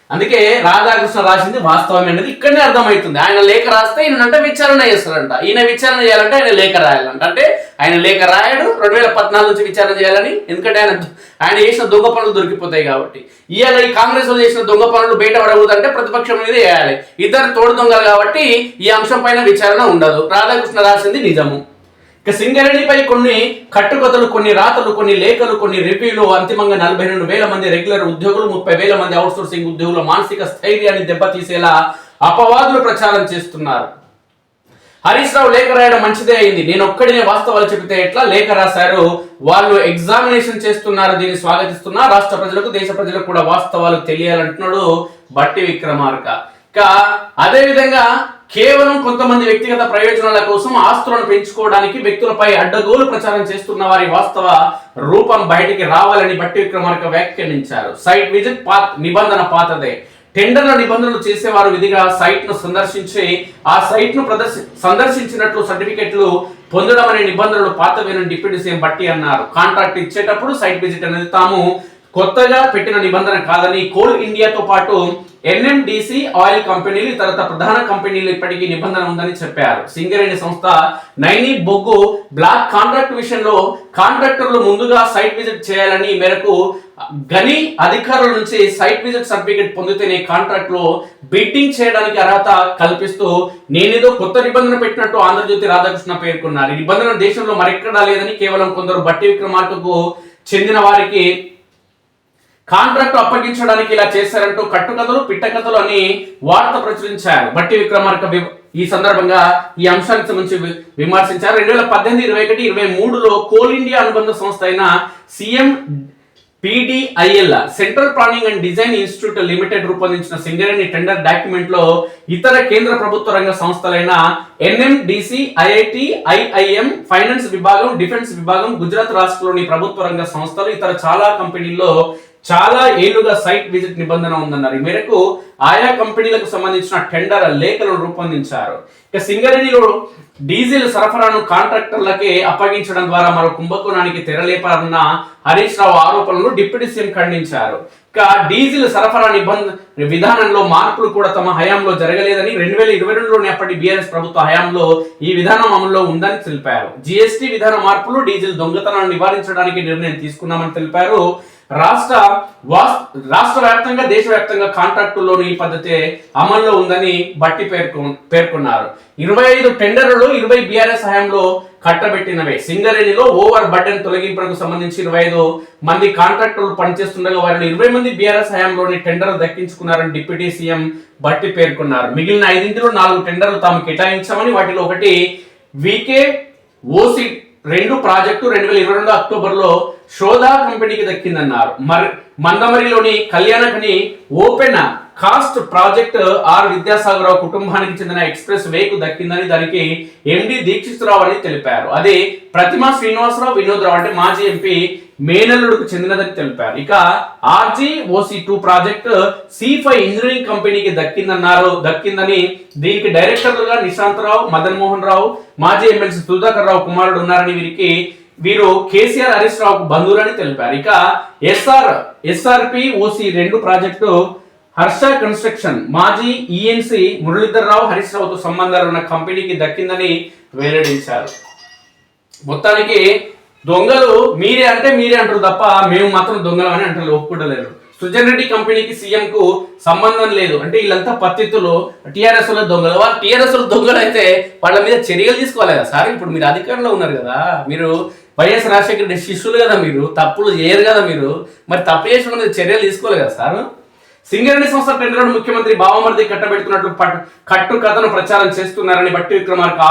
అందుకే రాధాకృష్ణ రాసింది వాస్తవమే అనేది ఇక్కడనే అర్థమవుతుంది. ఆయన లేఖ రాస్తే ఈయనంటే విచారణ చేస్తారంట. ఈయన విచారణ చేయాలంటే ఆయన లేఖ రాయాలంట. అంటే ఆయన లేఖ రాయడు 2014 నుంచి విచారణ చేయాలని. ఎందుకంటే ఆయన చేసిన దొంగ పనులు దొరికిపోతాయి కాబట్టి. ఇవాళ ఈ కాంగ్రెస్ లో చేసిన దొంగ పనులు బయట పడకూడదంటే ప్రతిపక్షం మీద వేయాలి. ఇద్దరు తోడు దొంగలు కాబట్టి ఈ అంశం పైన విచారణ ఉండదు. రాధాకృష్ణ రాసింది నిజము. ఇక సింగరేణిపై కొన్ని కట్టుకథలు, కొన్ని రాతలు, కొన్ని లేఖలు, కొన్ని రివ్యూలు, అంతిమంగా 42,000 మంది రెగ్యులర్ ఉద్యోగులు, 30,000 మంది అవుట్సోర్సింగ్ ఉద్యోగుల మానసిక స్థైర్యాన్ని దెబ్బతీసేలా అపవాదులు ప్రచారం చేస్తున్నారు. హరీష్ రావు లేఖ రాయడం మంచిదే అయింది. నేను ఒక్కడినే వాస్తవాలు చెబితే ఎట్లా, లేఖ రాశారు, వాళ్ళు ఎగ్జామినేషన్ చేస్తున్నారు, దీన్ని స్వాగతిస్తున్నా. రాష్ట్ర ప్రజలకు, దేశ ప్రజలకు కూడా వాస్తవాలు తెలియాలంటున్నాడు బట్టి విక్రమార్క. ఇక అదే విధంగా కేవలం కొంతమంది వ్యక్తిగత ప్రయోజనాల కోసం ఆస్తులను పెంచుకోవడానికి వ్యక్తులపై అడ్డగోలు ప్రచారం చేస్తున్న వారి వాస్తవ రూపం బయటికి రావాలని బట్టి విక్రమార్క వ్యాఖ్యానించారు. సైట్ విజిట్ నిబంధన పాతదే. టెండర్ల నిబంధనలు చేసేవారు విధిగా సైట్ ను సందర్శించి ఆ సైట్ ను సందర్శించినట్లు సర్టిఫికెట్లు పొందడం అనే నిబంధనలు పాతవేనని డిప్యూటీ సీఎం బట్టి అన్నారు. కాంట్రాక్ట్ ఇచ్చేటప్పుడు సైట్ విజిట్ అనేది తాము కొత్తగా పెట్టిన నిబంధన కాదని, కోల్ ఇండియాతో పాటు ఎన్ఎండిసి ఆయిల్ కంపెనీలు, ఇతర ప్రధాన కంపెనీలు ఇప్పటికీ నిబంధన ఉందని చెప్పారు. సింగరేణి సంస్థ నైని బొగ్గు బ్లాక్ కాంట్రాక్ట్ విషయంలో కాంట్రాక్టర్లు ముందుగా సైట్ విజిట్ చేయాలని, ఈ మేరకు గని అధికారుల నుంచి సైట్ విజిట్ సర్టిఫికెట్ పొందితేనే కాంట్రాక్ట్ లో బిడ్డింగ్ చేయడానికి అర్హత కల్పిస్తూ నేనేదో కొత్త నిబంధన పెట్టినట్టు ఆంధ్రజ్యోతి రాధాకృష్ణ పేర్కొన్నారు. ఈ నిబంధన దేశంలో మరెక్కడా లేదని, కేవలం కొందరు బట్టి విక్రమార్కకు చెందిన వారికి కాంట్రాక్ట్ అప్పగించడానికి ఇలా చేశారంటూ కట్టుకథలు, పిట్టకథలు అని వార్త ప్రచురించారు. బట్టి విక్రమార్క ఈ సందర్భంగా ఈ అంశానికి సంబంధించి విమర్శించారు. 2018, 2021, 2023లో కోల్ ఇండియా అనుబంధ సంస్థ అయిన CM PDIL central planning and design institute limited రూపొందించిన సింగరేణి టెండర్ డాక్యుమెంట్ లో ఇతర కేంద్ర ప్రభుత్వ రంగ సంస్థలైన NMDC, IIT, IIM, ఫైనాన్స్ విభాగం, డిఫెన్స్ విభాగం, గుజరాత్ రాష్ట్రంలోని ప్రభుత్వ రంగ సంస్థలు, ఇతర చాలా కంపెనీల్లో చాలా ఏళ్లుగా సైట్ విజిట్ నిబంధన ఉందన్నారు. ఈ మేరకు ఆయా కంపెనీలకు సంబంధించిన టెండర్ లేఖలను రూపొందించారు. ఇక సింగరేణిలో డీజిల్ సరఫరాను కాంట్రాక్టర్లకే అప్పగించడం ద్వారా మరో కుంభకోణానికి తెరలేపారన్న హరీష్ రావు ఆరోపణలు డిప్యూటీ సీఎం ఖండించారు. ఇక డీజిల్ సరఫరా విధానంలో మార్పులు కూడా తమ హయాంలో జరగలేదని, 2022లోని అప్పటి బీఆర్ఎస్ ప్రభుత్వ హయాంలో ఈ విధానం అమల్లో ఉందని తెలిపారు. జీఎస్టీ విధాన మార్పులు డీజిల్ దొంగతనాన్ని నివారించడానికి నిర్ణయం తీసుకున్నామని తెలిపారు. రాష్ట్ర వ్యాప్తంగా, దేశవ్యాప్తంగా కాంట్రాక్టుల్లోని ఈ పద్ధతి అమల్లో ఉందని బట్టి పేర్కొన్నారు. 25 టెండర్లు 20 బీఆర్ఎస్ హయాంలో కట్టబెట్టినవే. సింగరేణిలో ఓవర్ బర్డెన్ తొలగింపులకు సంబంధించి 25 మంది కాంట్రాక్టర్లు పనిచేస్తుండగా వారిని 20 మంది బీఆర్ఎస్ హయాంలోని టెండర్లు దక్కించుకున్నారని డిప్యూటీ సీఎం బట్టి పేర్కొన్నారు. మిగిలిన 5 4 టెండర్లు తాము కేటాయించామని, వాటిలో ఒకటి VKOC 2 ప్రాజెక్టు 2022 అక్టోబర్లో షోదా కంపెనీకి దక్కిందన్నారు. మందమరిలోని Kalyankhani open cast project R Vidyasagar Rao కుటుంబానికి చెందిన ఎక్స్ప్రెస్ వేకు దక్కిందని, దానికి ఎండి దీక్షితురావు అని తెలిపారు. అదే ప్రతిమా శ్రీనివాసరావు వినోద్రావు అంటే మాజీ ఎంపీ మేనల్లుడుకు చెందినదని తెలిపారు. ఇక RGOC2 ప్రాజెక్ట్ C5 ఇంజనీరింగ్ కంపెనీకి దక్కిందని, దీనికి డైరెక్టర్లుగా నిశాంతరావు, మదన్ మోహన్ రావు, మాజీ ఎమ్మెల్సీ సుధాకర్ రావు కుమారుడు ఉన్నారని, వీరు కేసీఆర్ హరీష్ రావుకు బంధువులని తెలిపారు. ఇక SRPOC 2 ప్రాజెక్టు హర్ష కన్స్ట్రక్షన్ మాజీ ENC మురళీధర్ రావు, హరీష్ రావుతో సంబంధాలు ఉన్న కంపెనీకి దక్కిందని వెల్లడించారు. మొత్తానికి దొంగలు మీరే అంటారు తప్ప మేము మాత్రం దొంగలు అని అంటారు, ఒప్పుకుంటలేరు. సుజన్ రెడ్డి కంపెనీకి సీఎం కు సంబంధం లేదు అంటే వీళ్ళంతా పత్తిత్తులు, టీఆర్ఎస్ లో దొంగలు. వాళ్ళు టీఆర్ఎస్ లో దొంగలు అయితే వాళ్ళ మీద చర్యలు తీసుకోవాలి కదా సార్. ఇప్పుడు మీరు అధికారంలో ఉన్నారు కదా, మీరు వైఎస్ రాజశేఖర రెడ్డి శిష్యులు కదా, మీరు తప్పులు చేయరు కదా, మీరు మరి తప్పు చేసిన మీద చర్యలు తీసుకోవాలి కదా సార్. సింగరేణి సంస్థ టెండర్లను ముఖ్యమంత్రి బావమరిది కట్టబెడుతున్నట్లు కట్టు కథను ప్రచారం చేస్తున్నారని బట్టి విక్రమార్క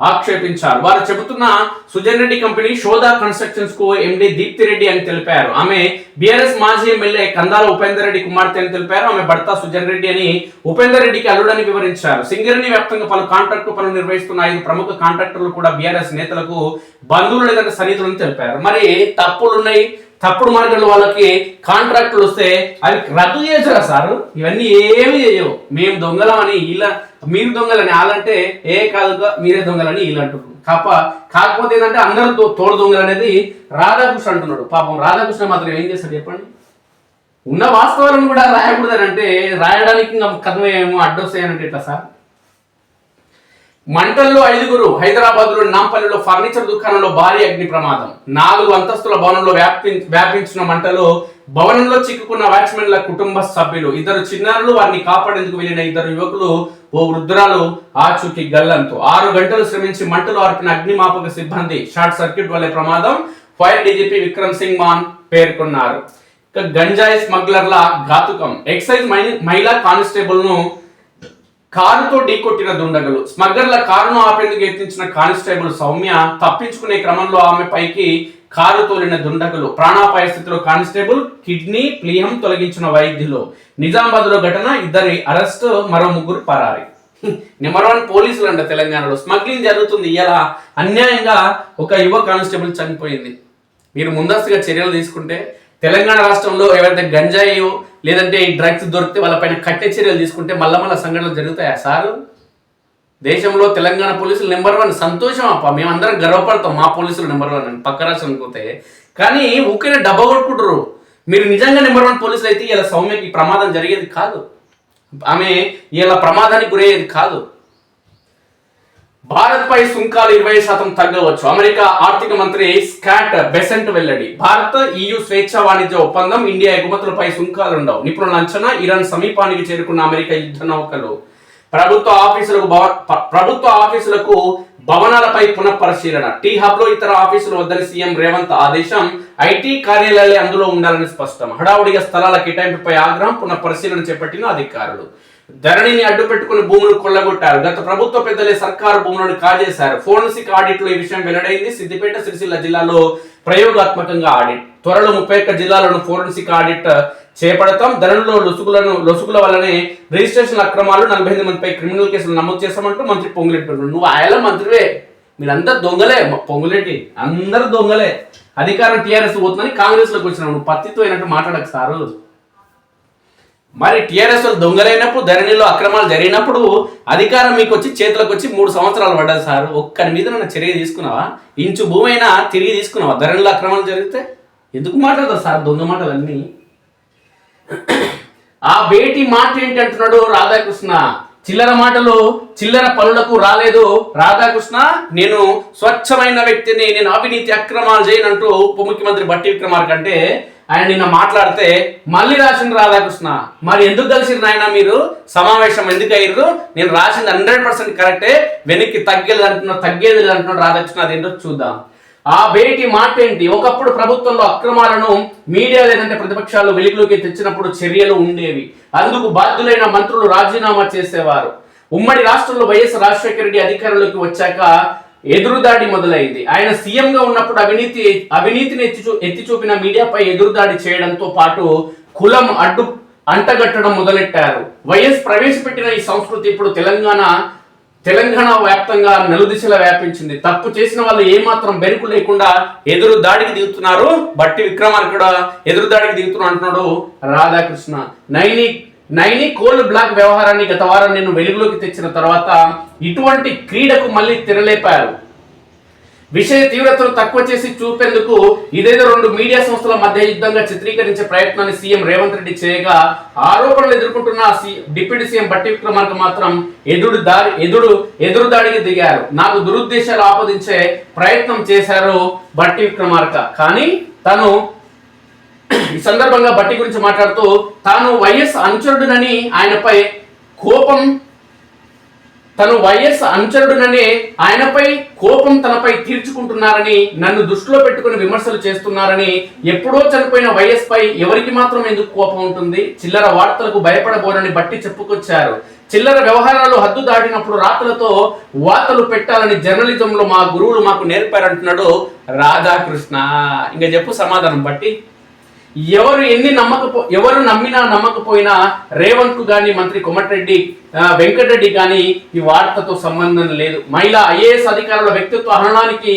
ఆక్షేపించారు. వారు చెబుతున్న సుజన్ రెడ్డి కంపెనీ శోధా కన్స్ట్రక్షన్స్ కు ఎండి దీప్తి రెడ్డి అని తెలిపారు. ఆమె బీఆర్ఎస్ మాజీ ఎమ్మెల్యే కందాల ఉపేందర్ రెడ్డి కుమార్తె అని తెలిపారు. ఆమె భర్త సుజన్ రెడ్డి అని ఉపేందర్ రెడ్డికి అల్లుడని వివరించారు. సింగరేణి వ్యాప్తంగా పలు కాంట్రాక్టు పనులు నిర్వహిస్తున్న 5 ప్రముఖ కాంట్రాక్టర్లు కూడా బీఆర్ఎస్ నేతలకు బంధువులు లేదంటే సన్నిహితులని తెలిపారు. మరి తప్పులున్నాయి, తప్పుడు మార్గంలో వాళ్ళకి కాంట్రాక్టులు వస్తే అవి రద్దు చేసారా సారు? ఇవన్నీ ఏమి చేయవు. మేము దొంగలమని వీళ్ళ, మీరు దొంగలని వాళ్ళంటే కాదుగా మీరే దొంగలని వీళ్ళు అంటున్నారు. కాకపోతే ఏంటంటే అందరూ తోడు దొంగలు అనేది రాధాకృష్ణ అంటున్నాడు. పాపం రాధాకృష్ణ మాత్రం ఏం చేస్తాడు చెప్పండి? ఉన్న వాస్తవాలను కూడా రాయకూడదని అంటే రాయడానికి ఇంకా కథ ఏమో అడ్డొస్తాయనంటే ఎట్లా సార్? మంటల్లో 5 హైదరాబాద్లోని నాంపల్లిలో ఫర్నిచర్ దుకాణంలో భారీ అగ్ని ప్రమాదం. 4 అంతస్తుల భవనంలో వ్యాపించిన మంటలో భవనంలో చిక్కుకున్న వాచ్మెన్ల కుటుంబ సభ్యులు, 2 చిన్నారులు, వారిని కాపాడేందుకు వెళ్లిన 2 యువకులు, ఓ వృద్ధురాలు ఆచూకీ గల్లంతు. 6 గంటలు శ్రమించి మంటలు ఆర్పిన అగ్నిమాపక సిబ్బంది. షార్ట్ సర్క్యూట్ వల్లే ప్రమాదం, ఫైర్ డీజీపీ విక్రమ్ సింగ్ మాన్ పేర్కొన్నారు. గంజాయి స్మగ్లర్ల ఘాతుకం. ఎక్సైజ్ మహిళా కానిస్టేబుల్ ను కారుతో ఢీకొట్టిన దుండగులు. స్మగ్లర్ల కారును ఆపేందుకు యత్నించిన కానిస్టేబుల్ సౌమ్య తప్పించుకునే క్రమంలో ఆమె పైకి కారు తోలిన దుండగులు. ప్రాణాపాయ స్థితిలో కానిస్టేబుల్, కిడ్నీ ప్లీహం తొలగించిన వైద్యులు. నిజామాబాద్ లో ఘటన, 2 అరెస్ట్, మరో 3 పరారి. నెంబర్ 1 పోలీసులు అంట తెలంగాణలో. స్మగ్లింగ్ జరుగుతుంది. ఇలా అన్యాయంగా ఒక యువ కానిస్టేబుల్ చనిపోయింది. మీరు ముందస్తుగా చర్యలు తీసుకుంటే తెలంగాణ రాష్ట్రంలో ఎవరైతే గంజాయి లేదంటే ఈ డ్రగ్స్ దొరికితే వాళ్ళపైన కట్టె చర్యలు తీసుకుంటే మళ్ళా సంఘటనలు జరుగుతాయా సారు? దేశంలో తెలంగాణ పోలీసులు నెంబర్ 1. సంతోషం అప్ప, మేమందరం గర్వపడతాం మా పోలీసులు నెంబర్ 1 అని పక్క రాష్ట్రానికి పోతే. కానీ ఊరికే డబ్బా కొట్టుకుంటారు. మీరు నిజంగా నెంబర్ 1 పోలీసులు అయితే ఇలా సౌమ్యకి ప్రమాదం జరిగేది కాదు, ఆమె ఇలా ప్రమాదానికి గురయ్యేది కాదు. భారత్ పై సుంకాలు 20% తగ్గవచ్చు. అమెరికా ఆర్థిక మంత్రి స్కాట్ బెసెంట్ వెల్లడి. భారత్ EU స్వేచ్ఛ వాణిజ్య ఒప్పందం, ఇండియా ఎగుమతులపై సుంకాలు ఉండవు. నిపుణుల అంచనా. ఇరాన్ సమీపానికి చేరుకున్న అమెరికా యుద్ధ నౌకలు. ప్రభుత్వ ఆఫీసులకు భవనాలపై పునఃపరిశీలన. టీ హబ్ లో ఇతర ఆఫీసులు వద్దని సీఎం రేవంత్ ఆదేశం. ఐటీ కార్యాలయాలే అందులో ఉండాలని స్పష్టం. హడావుడిగా స్థలాల కేటాయింపుపై ఆగ్రహం. పునఃపరిశీలన చేపట్టిన అధికారులు. ధరణిని అడ్డు పెట్టుకుని భూములు కొల్లగొట్టారు. గత ప్రభుత్వ పెద్దలే సర్కారు భూములను కాజేశారు. ఫోరెన్సిక్ ఆడిట్ లో ఈ విషయం వెల్లడైంది. సిద్దిపేట, సిరిసిల్ల జిల్లాలో ప్రయోగాత్మకంగా ఆడిట్. త్వరలో 31 జిల్లాలను ఫోరెన్సిక్ ఆడిట్ చేపడతాం. ధరణిలో లొసుగుల వల్లనే రిజిస్ట్రేషన్ అక్రమాలు, 48 మందిపై క్రిమినల్ కేసులు నమోదు చేస్తామంటూ మంత్రి పొంగులేటి. నువ్వు ఆయల మంత్రివే, మీరందరూ దొంగలే. పొంగులేటి అందరూ దొంగలే. అధికారం టీఆర్ఎస్ పోతుందని కాంగ్రెస్ లోకి వచ్చినావు. నువ్వు పత్తితో అయినట్టు మాట్లాడక సారు. మరి టీఆర్ఎస్ దొంగలైనప్పుడు, ధరణిలో అక్రమాలు జరిగినప్పుడు అధికారం మీకు వచ్చి చేతులకు వచ్చి 3 సంవత్సరాలు పడ్డది సార్. ఒక్కరి మీద నన్ను చర్య తీసుకున్నావా? ఇంచు భూమి అయినా తిరిగి తీసుకున్నావా? ధరణిలో అక్రమాలు జరిగితే ఎందుకు మాట్లాడతారు సార్ దొంగ మాటలన్నీ? ఆ బేటీ మాట ఏంటి అంటున్నాడు రాధాకృష్ణ. చిల్లర మాటలు చిల్లర పనులకు రాలేదు రాధాకృష్ణ. నేను స్వచ్ఛమైన వ్యక్తిని, నేను అవినీతి అక్రమాలు చేయనంటూ ఉప ముఖ్యమంత్రి బట్టి విక్రమార్క అంటే ఆయన నిన్న మాట్లాడితే మళ్ళీ రాసిండు రాధాకృష్ణ. మరి ఎందుకు కలిసిరు నాయన మీరు? సమావేశం ఎందుకు అయ్యారు? నేను రాసింది 100% కరెక్టే, వెనక్కి తగ్గేది అంటున్నాడు రాధాకృష్ణ. అదేంటో చూద్దాం. ఆ భేటీ మాట ఏంటి? ఒకప్పుడు ప్రభుత్వంలో అక్రమాలను మీడియా లేదంటే ప్రతిపక్షాలు వెలుగులోకి తెచ్చినప్పుడు చర్యలు ఉండేవి. అందుకు బాధ్యులైన మంత్రులు రాజీనామా చేసేవారు. ఉమ్మడి రాష్ట్రంలో వైఎస్ రాజశేఖర రెడ్డి అధికారంలోకి వచ్చాక ఎదురుదాడి మొదలైంది. ఆయన సీఎంగా ఉన్నప్పుడు అవినీతిని ఎత్తి చూపిన మీడియాపై ఎదురుదాడి చేయడంతో పాటు కులం అంటగట్టడం మొదలెట్టారు. వైఎస్ ప్రవేశపెట్టిన ఈ సంస్కృతి ఇప్పుడు తెలంగాణ వ్యాప్తంగా నలుదిశలా వ్యాపించింది. తప్పు చేసిన వాళ్ళు ఏమాత్రం బెరుకు లేకుండా ఎదురు దాడికి దిగుతున్నారు. బట్టి విక్రమార్కుడు ఎదురు దాడికి దిగుతున్నా అంటున్నాడు రాధాకృష్ణ. నైని కోల్ బ్లాక్ వ్యవహారాన్ని గత వారం నేను వెలుగులోకి తెచ్చిన తర్వాత ఇటువంటి క్రీడకు మళ్ళీ తెరలేపారు. విషయ తీవ్రతను తక్కువ చేసి చూపేందుకు ఇదేదో 2 మీడియా సంస్థల మధ్య యుద్ధంగా చిత్రీకరించే ప్రయత్నాన్ని సీఎం రేవంత్ రెడ్డి చేయగా, ఆరోపణలు ఎదుర్కొంటున్న డిప్యూటీ సీఎం బట్టి విక్రమార్క మాత్రం ఎదురుదాడికి దిగారు. నాకు దురుద్దేశాలు ఆపాదించే ప్రయత్నం చేశారు బట్టి విక్రమార్క. కానీ తను ఈ సందర్భంగా బట్టి గురించి మాట్లాడుతూ తాను వైఎస్ అనుచరుడునని ఆయనపై తను వైఎస్ అనుచరుడుననే ఆయనపై కోపం తనపై తీర్చుకుంటున్నారని, నన్ను దృష్టిలో పెట్టుకుని విమర్శలు చేస్తున్నారని, ఎప్పుడో చనిపోయిన వైఎస్ పై ఎవరికి మాత్రం ఎందుకు కోపం ఉంటుంది? చిల్లర వార్తలకు భయపడబోనని బట్టి చెప్పుకొచ్చారు. చిల్లర వ్యవహారాలు హద్దు దాటినప్పుడు రాతలతో వార్తలు పెట్టాలని జర్నలిజంలో మా గురువులు మాకు నేర్పారంటున్నాడు రాధాకృష్ణ. ఇంకా చెప్పు సమాధానం బట్టి. ఎవరు నమ్మినా నమ్మకపోయినా రేవంత్ కు గాని, మంత్రి కోమటిరెడ్డి వెంకటరెడ్డి గాని ఈ వార్తతో సంబంధం లేదు. మహిళా ఐఏఎస్ అధికారుల వ్యక్తిత్వ హననానికి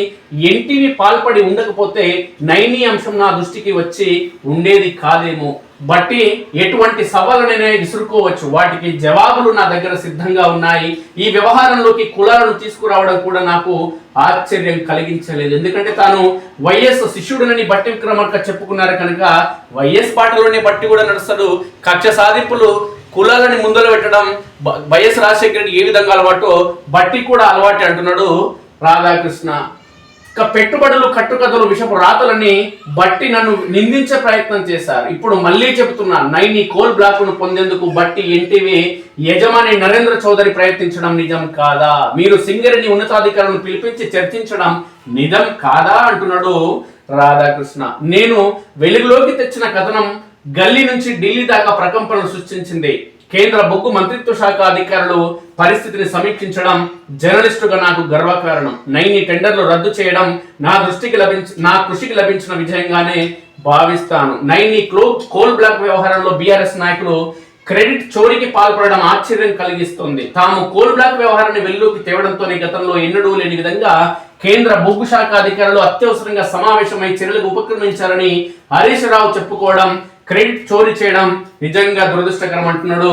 ఎన్టీవీ పాల్పడి ఉండకపోతే నైని అంశం నా దృష్టికి వచ్చి ఉండేది కాదేమో. బట్టి ఎటువంటి సవాళ్ళనైనా విసురుకోవచ్చు, వాటికి జవాబులు నా దగ్గర సిద్ధంగా ఉన్నాయి. ఈ వ్యవహారంలోకి కులాలను తీసుకురావడం కూడా నాకు ఆశ్చర్యం కలిగించలేదు. ఎందుకంటే తాను వైఎస్ శిష్యుడునని బట్టి విక్రమార్క చెప్పుకున్నారు కనుక వైఎస్ పాటలోనే బట్టి కూడా నడుస్తాడు. కక్ష సాధింపులు, కులాలని ముందర పెట్టడం వైఎస్ రాజశేఖర రెడ్డి ఏ విధంగా అలవాటో బట్టి కూడా అలవాటు అంటున్నాడు రాధాకృష్ణ. ఇక పెట్టుబడులు, కట్టుకథలు, విషపు రాతలని బట్టి నన్ను నిందించే ప్రయత్నం చేశారు. ఇప్పుడు మళ్ళీ చెబుతున్నా, నైని కోల్ బ్లాక్ను పొందేందుకు బట్టి ఎన్టీవీ యజమాని నరేంద్ర చౌదరి ప్రయత్నించడం నిజం కాదా? మీరు సింగరేణి ఉన్నతాధికారులను పిలిపించి చర్చించడం నిజం కాదా అంటున్నాడు రాధాకృష్ణ. నేను వెలుగులోకి తెచ్చిన కథనం గల్లీ నుంచి ఢిల్లీ దాకా ప్రకంపనలు సృష్టించింది. కేంద్ర బొగ్గు మంత్రిత్వ శాఖ అధికారులు పరిస్థితిని సమీక్షించడం జర్నలిస్టుగా నాకు గర్వకారణం. నైని టెండర్లు రద్దు చేయడం నా కృషికి లభించిన విజయంగానే భావిస్తాను. నైని కోల్ బ్లాక్ వ్యవహారంలో బీఆర్ఎస్ నాయకులు క్రెడిట్ చోరీకి పాల్పడడం ఆశ్చర్యం కలిగిస్తుంది. తాము కోల్ బ్లాక్ వ్యవహారాన్ని వెలుగులోకి తేవడంతోనే గతంలో ఎన్నడూ లేని విధంగా కేంద్ర బొగ్గు శాఖ అధికారులు అత్యవసరంగా సమావేశమై చర్యలకు ఉపక్రమించారని హరీష్ రావు చెప్పుకోవడం, క్రెడిట్ చోరీ చేయడం నిజంగా దురదృష్టకరం అంటున్నాడు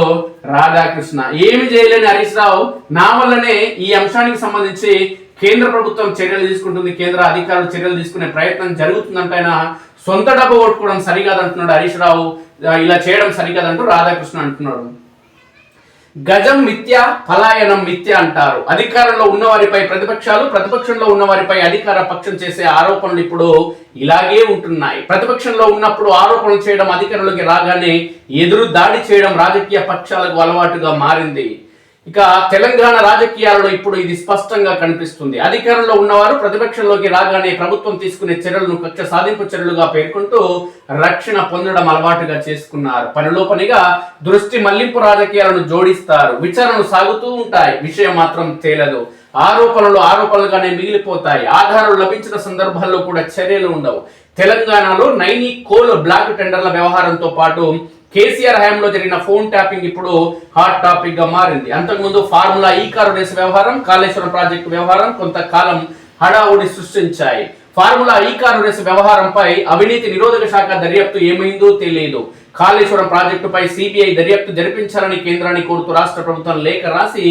రాధాకృష్ణ. ఏమి చేయలేని హరీష్ రావు నా వల్లనే ఈ అంశానికి సంబంధించి కేంద్ర ప్రభుత్వం చర్యలు తీసుకుంటుంది, కేంద్ర అధికారులు చర్యలు తీసుకునే ప్రయత్నం జరుగుతుందంటే ఆయన సొంత డబ్బు కొట్టుకోవడం సరికాదంటున్నాడు హరీష్ రావు. ఇలా చేయడం సరికాదంటూ రాధాకృష్ణ అంటున్నాడు. గజం మిథ్య, పలాయనం మిథ్య అంటారు. అధికారంలో ఉన్నవారిపై ప్రతిపక్షాలు, ప్రతిపక్షంలో ఉన్నవారిపై అధికార పక్షం చేసే ఆరోపణలు ఇప్పుడు ఇలాగే ఉంటున్నాయి. ప్రతిపక్షంలో ఉన్నప్పుడు ఆరోపణలు చేయడం, అధికారంలోకి రాగానే ఎదురు దాడి చేయడం రాజకీయ పక్షాలకు అలవాటుగా మారింది. ఇక తెలంగాణ రాజకీయాలలో ఇప్పుడు ఇది స్పష్టంగా కనిపిస్తుంది. అధికారంలో ఉన్నవారు ప్రతిపక్షంలోకి రాగానే ప్రభుత్వం తీసుకునే చర్యలను కక్ష సాధింపు చర్యలుగా పేర్కొంటూ రక్షణ పొందడం అలవాటుగా చేసుకున్నారు. పనిలో పనిగా దృష్టి మళ్లింపు రాజకీయాలను జోడిస్తారు. విచారణలు సాగుతూ ఉంటాయి, విషయం మాత్రం తేలదు. ఆరోపణలుగానే మిగిలిపోతాయి. ఆధారాలు లభించిన సందర్భాల్లో కూడా చర్యలు ఉండవు. తెలంగాణలో నైని కోల్ బ్లాక్ టెండర్ల వ్యవహారంతో పాటు కేసీఆర్ హయాంలో జరిగిన ఫోన్ ట్యాపింగ్ ఇప్పుడు హాట్ టాపిక్ గా మారింది. అంతకుముందు ఫార్ములా ఈ కారు రేసు వ్యవహారం, కాళేశ్వరం ప్రాజెక్టు వ్యవహారం కొంతకాలం హడావుడి సృష్టించాయి. ఫార్ములా ఈ కారు రేసు వ్యవహారంపై అవినీతి నిరోధక శాఖ దర్యాప్తు ఏమైందో తెలియదు. కాళేశ్వరం ప్రాజెక్టుపై సిబిఐ దర్యాప్తు జరిపించాలని కేంద్రాన్ని కోరుతూ రాష్ట్ర ప్రభుత్వం లేఖ రాసి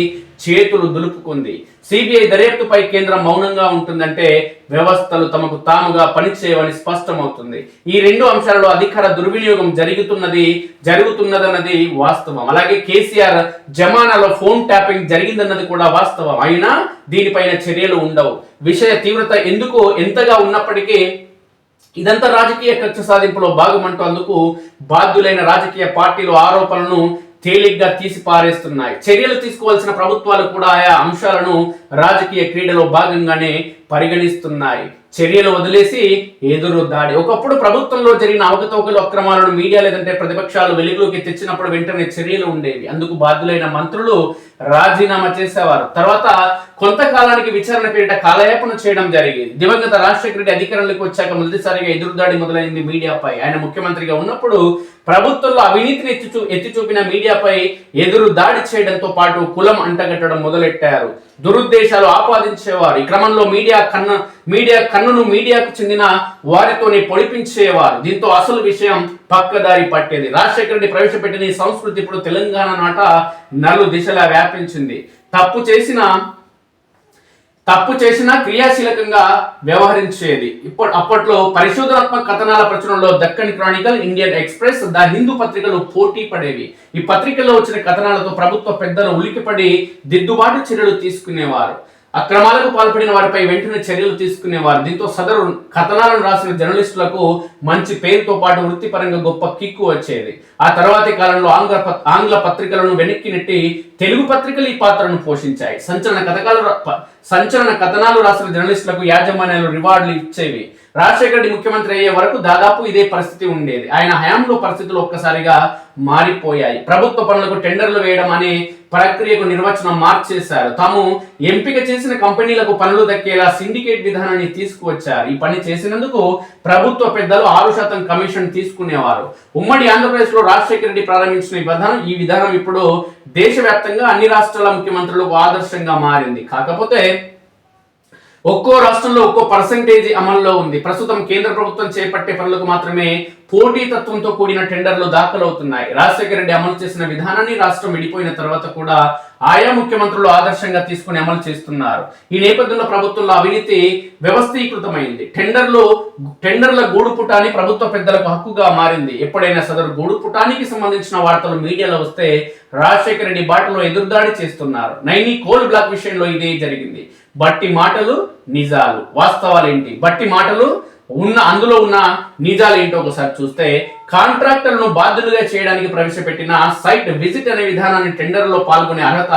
చేతులు దులుపుకుంది. సిబిఐ దర్యాప్తుపై కేంద్రం మౌనంగా ఉంటుందంటే వ్యవస్థలు తమకు తాముగా పనిచేయవని స్పష్టమవుతుంది. ఈ రెండు అంశాలలో అధికార దుర్వినియోగం జరుగుతున్నదన్నది వాస్తవం. అలాగే కేసీఆర్ జమానాలో ఫోన్ ట్యాపింగ్ జరిగిందన్నది కూడా వాస్తవం. అయినా దీనిపైన చర్యలు ఉండవు. విషయ తీవ్రత ఎంతగా ఉన్నప్పటికీ ఇదంతా రాజకీయ కక్ష సాధింపులో భాగమంటూ అందుకు బాధ్యులైన రాజకీయ పార్టీలు ఆరోపణలను తేలిగ్గా తీసి పారేస్తున్నాయి. చర్యలు తీసుకోవాల్సిన ప్రభుత్వాలు కూడా ఆయా అంశాలను రాజకీయ క్రీడలో భాగంగానే పరిగణిస్తున్నాయి. చర్యలు వదిలేసి ఎదురు దాడి. ఒకప్పుడు ప్రభుత్వంలో జరిగిన అవకతవకలు, అక్రమాలను మీడియా లేదంటే ప్రతిపక్షాలు వెలుగులోకి తెచ్చినప్పుడు వెంటనే చర్యలు ఉండేవి. అందుకు బాధ్యులైన మంత్రులు రాజీనామా చేసేవారు. తర్వాత కొంతకాలానికి విచారణ పేరిట కాలయాపన చేయడం జరిగేది. దివంగత రాజశేఖర రెడ్డి అధికారంలోకి వచ్చాక మొదటిసారిగా ఎదురుదాడి మొదలైంది మీడియాపై. ఆయన ముఖ్యమంత్రిగా ఉన్నప్పుడు ప్రభుత్వంలో అవినీతిని ఎత్తి చూపిన మీడియాపై ఎదురు దాడి చేయడంతో పాటు కులం అంటగట్టడం మొదలెట్టారు. దురుద్దేశాలు ఆపాదించేవారు. ఈ క్రమంలో కన్నును మీడియాకు చెందిన వారితోనే పొడిపించేవారు. దీంతో అసలు విషయం పక్కదారి పట్టేది. రాజశేఖర రెడ్డి ప్రవేశపెట్టిన ఈ సంస్కృతి ఇప్పుడు తెలంగాణ నాట నలు దిశలా వ్యాపించింది. తప్పు చేసినా క్రియాశీలకంగా వ్యవహరించేది. అప్పట్లో పరిశోధనాత్మక కథనాల ప్రచురణలో Deccan Chronicle, Indian Express, the Hindu పత్రికలు పోటీ పడేవి. ఈ పత్రికల్లో వచ్చిన కథనాలతో ప్రభుత్వ పెద్దలు ఉలికిపడి దిద్దుబాటు చర్యలు తీసుకునేవారు. అక్రమాలకు పాల్పడిన వారిపై వెంటనే చర్యలు తీసుకునేవారు. దీంతో సదరు కథనాలను రాసిన జర్నలిస్టులకు మంచి పేరుతో పాటు వృత్తిపరంగా గొప్ప కిక్కు వచ్చేది. ఆ తర్వాతి కాలంలో ఆంగ్ల పత్రికలను వెనక్కి నెట్టి తెలుగు పత్రికలు ఈ పాత్రను పోషించాయి. సంచలన కథనాలు రాసిన జర్నలిస్టులకు యాజమాన్యాలు రివార్డులు ఇచ్చేవి. రాజశేఖర రెడ్డి ముఖ్యమంత్రి అయ్యే వరకు దాదాపు ఇదే పరిస్థితి ఉండేది. ఆయన హయాంలో పరిస్థితులు ఒక్కసారిగా మారిపోయాయి. ప్రభుత్వ పనులకు టెండర్లు వేయడం అనే ప్రక్రియకు నిర్వచనం మార్చేశారు. తాము ఎంపిక చేసిన కంపెనీలకు పనులు దక్కేలా సిండికేట్ విధానాన్ని తీసుకువచ్చారు. ఈ పని చేసినందుకు ప్రభుత్వ పెద్దలు 6% కమిషన్ తీసుకునేవారు. ఉమ్మడి ఆంధ్రప్రదేశ్ లో రాజశేఖర రెడ్డి ప్రారంభించిన ఈ విధానం ఇప్పుడు దేశవ్యాప్తంగా అన్ని రాష్ట్రాల ముఖ్యమంత్రులకు ఆదర్శంగా మారింది. కాకపోతే ఒక్కో రాష్ట్రంలో ఒక్కో పర్సెంటేజ్ అమల్లో ఉంది. ప్రస్తుతం కేంద్ర ప్రభుత్వం చేపట్టే పనులకు మాత్రమే పోటీతత్వంతో కూడిన టెండర్లు దాఖలవుతున్నాయి. రాజశేఖర రెడ్డి అమలు చేసిన విధానాన్ని రాష్ట్రం విడిపోయిన తర్వాత కూడా ఆయా ముఖ్యమంత్రులు ఆదర్శంగా తీసుకుని అమలు చేస్తున్నారు. ఈ నేపథ్యంలో ప్రభుత్వంలో అవినీతి వ్యవస్థీకృతమైంది. టెండర్ల గూడుపుటాని ప్రభుత్వ పెద్దలకు హక్కుగా మారింది. ఎప్పుడైనా సదరు గూడుపుటానికి సంబంధించిన వార్తలు మీడియాలో వస్తే రాజశేఖర రెడ్డి బాటలో ఎదురుదాడి చేస్తున్నారు. నైని కోల్ బ్లాక్ విషయంలో ఇదే జరిగింది. బట్టి మాటలు నిజాలు, వాస్తవాలేంటి, బట్టి మాటలు అందులో ఉన్న నిజాలు ఏంటో ఒకసారి చూస్తే, కాంట్రాక్టర్లను బాధ్యులుగా చేయడానికి ప్రవేశపెట్టిన సైట్ విజిట్ అనే విధానాన్ని టెండర్లో పాల్గొనే అర్హత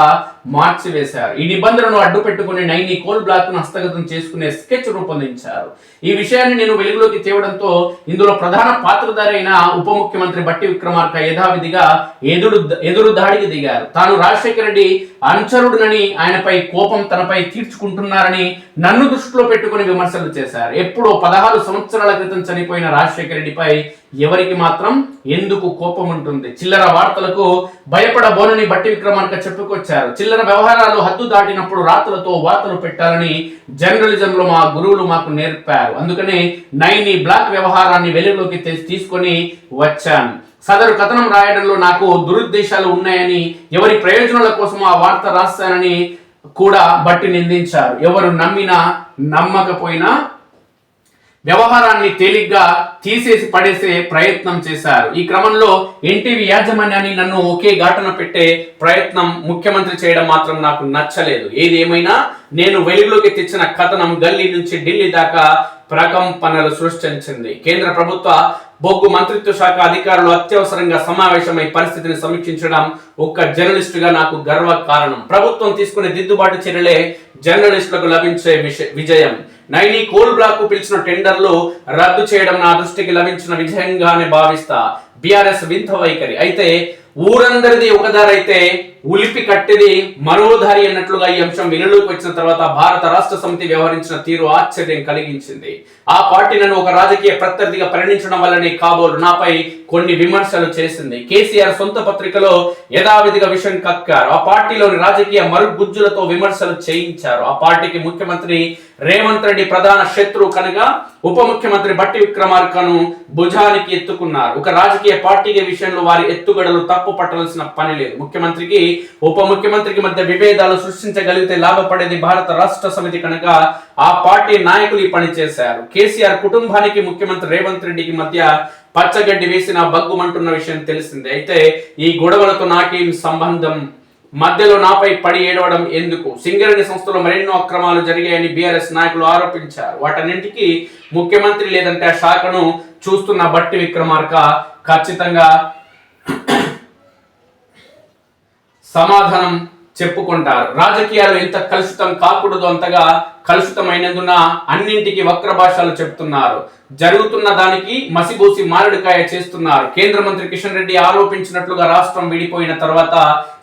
మార్చివేశారు. ఈ నిబంధనను అడ్డు పెట్టుకుని నైని కోల్ బ్లాక్ ను హస్తగతం చేసుకునే స్కెచ్ రూపొందించారు. ఈ విషయాన్ని నేను వెలుగులోకి తేవడంతో ఇందులో ప్రధాన పాత్రధారి అయిన ఉప ముఖ్యమంత్రి బట్టి విక్రమార్క యథావిధిగా ఎదురు దాడికి దిగారు. తాను రాజశేఖర రెడ్డి అనుచరుడునని, ఆయనపై కోపం తనపై తీర్చుకుంటున్నారని నన్ను దృష్టిలో పెట్టుకుని విమర్శలు చేశారు. ఎప్పుడో 16 సంవత్సరాల క్రితం చనిపోయిన రాజశేఖర రెడ్డిపై ఎవరికి మాత్రం ఎందుకు కోపం ఉంటుంది? చిల్లర వార్తలకు భయపడబోనని బట్టి విక్రమార్క చెప్పుకొచ్చారు. చిల్లర వ్యవహారాలు హద్దు దాటినప్పుడు రాతలతో వార్తలు పెట్టాలని జర్నలిజంలో మా గురువులు మాకు నేర్పారు. అందుకనే నైని బ్లాక్ వ్యవహారాన్ని వెలుగులోకి తీసుకొని వచ్చాను. సదరు కథనం రాయడంలో నాకు దురుద్దేశాలు ఉన్నాయని, ఎవరి ప్రయోజనాల కోసం ఆ వార్త రాస్తానని కూడా బట్టి నిందించారు. ఎవరు నమ్మినా నమ్మకపోయినా వ్యవహారాన్ని తేలిగ్గా తీసేసి పడేసే ప్రయత్నం చేశారు. ఈ క్రమంలో ఎన్టీవీ యాజమాన్యాన్ని నన్ను ఒకే ఘాటన పెట్టే ప్రయత్నం ముఖ్యమంత్రి చేయడం మాత్రం నాకు నచ్చలేదు. ఏది ఏమైనా నేను వెలుగులోకి తెచ్చిన కథనం గల్లీ నుంచి ఢిల్లీ దాకా ప్రకంపనలు సృష్టించింది. కేంద్ర ప్రభుత్వ బొగ్గు మంత్రిత్వ శాఖ అధికారులు అత్యవసరంగా సమావేశమై పరిస్థితిని సమీక్షించడం ఒక్క జర్నలిస్టుగా నాకు గర్వ కారణం. ప్రభుత్వం తీసుకునే దిద్దుబాటు చర్యలే జర్నలిస్టులకు లభించే విజయం. నైని కోల్ బ్లాక్ కు పిలిచిన టెండర్లు రద్దు చేయడం నా దృష్టికి లభించిన విజయంగానే భావిస్తా. బీఆర్ఎస్ వింత వైఖరి. అయితే ఊరందరిది ఒకదారైతే ఉలిపి కట్టిది మరోదారి అన్నట్లుగా ఈ అంశం వెలుగులోకి వచ్చిన తర్వాత భారత రాష్ట్ర సమితి వ్యవహరించిన తీరు ఆశ్చర్యం కలిగించింది. ఆ పార్టీ నన్ను ఒక రాజకీయ ప్రత్యర్థిగా పరిగణించడం వల్లనే కాబోలు నాపై కొన్ని విమర్శలు చేసింది. కేసీఆర్ సొంత పత్రికలో యథావిధిగా విషయం కక్కారు. ఆ పార్టీలోని రాజకీయ మరుగుజ్జులతో విమర్శలు చేయించారు. ఆ పార్టీకి ముఖ్యమంత్రి రేవంత్ రెడ్డి ప్రధాన శత్రువు కనుక ఉప ముఖ్యమంత్రి బట్టి విక్రమార్కను భుజానికి ఎత్తుకున్నారు. ఒక రాజకీయ పార్టీకి విషయంలో వారి ఎత్తుగడలు తప్పు పట్టాల్సిన పని లేదు. ముఖ్యమంత్రికి ఉప ముఖ్యమంత్రికి మధ్య విభేదాలు సృష్టించగలిగితే లాభపడేది భారత రాష్ట్ర సమితి కనుక ఆ పార్టీ నాయకులు ఈ పని చేశారు. కేసీఆర్ కుటుంబానికి ముఖ్యమంత్రి రేవంత్ రెడ్డికి మధ్య పచ్చగడ్డి వేసిన బగ్గుమంటున్న విషయం తెలిసిందే. అయితే ఈ గొడవలతో నాకేం సంబంధం? మధ్యలో నాపై పడి ఏడవడం ఎందుకు? సింగరేణి సంస్థలో మరెన్నో అక్రమాలు జరిగాయని బీఆర్ఎస్ నాయకులు ఆరోపించారు. వాటన్నింటికీ ముఖ్యమంత్రి లేదంటే ఆ శాఖను చూస్తున్న బట్టి విక్రమార్క ఖచ్చితంగా సమాధానం చెప్పుకుంటారు. రాజకీయాలు ఎంత కలుషితం కాకూడదు అంతగా కలుషితమైనందున అన్నింటికి వక్ర భాషలు చెప్తున్నారు. జరుగుతున్న దానికి మసిబూసి మారడికాయ చేస్తున్నారు. కేంద్ర మంత్రి కిషన్ రెడ్డి ఆరోపించినట్లుగా రాష్ట్రం విడిపోయిన తర్వాత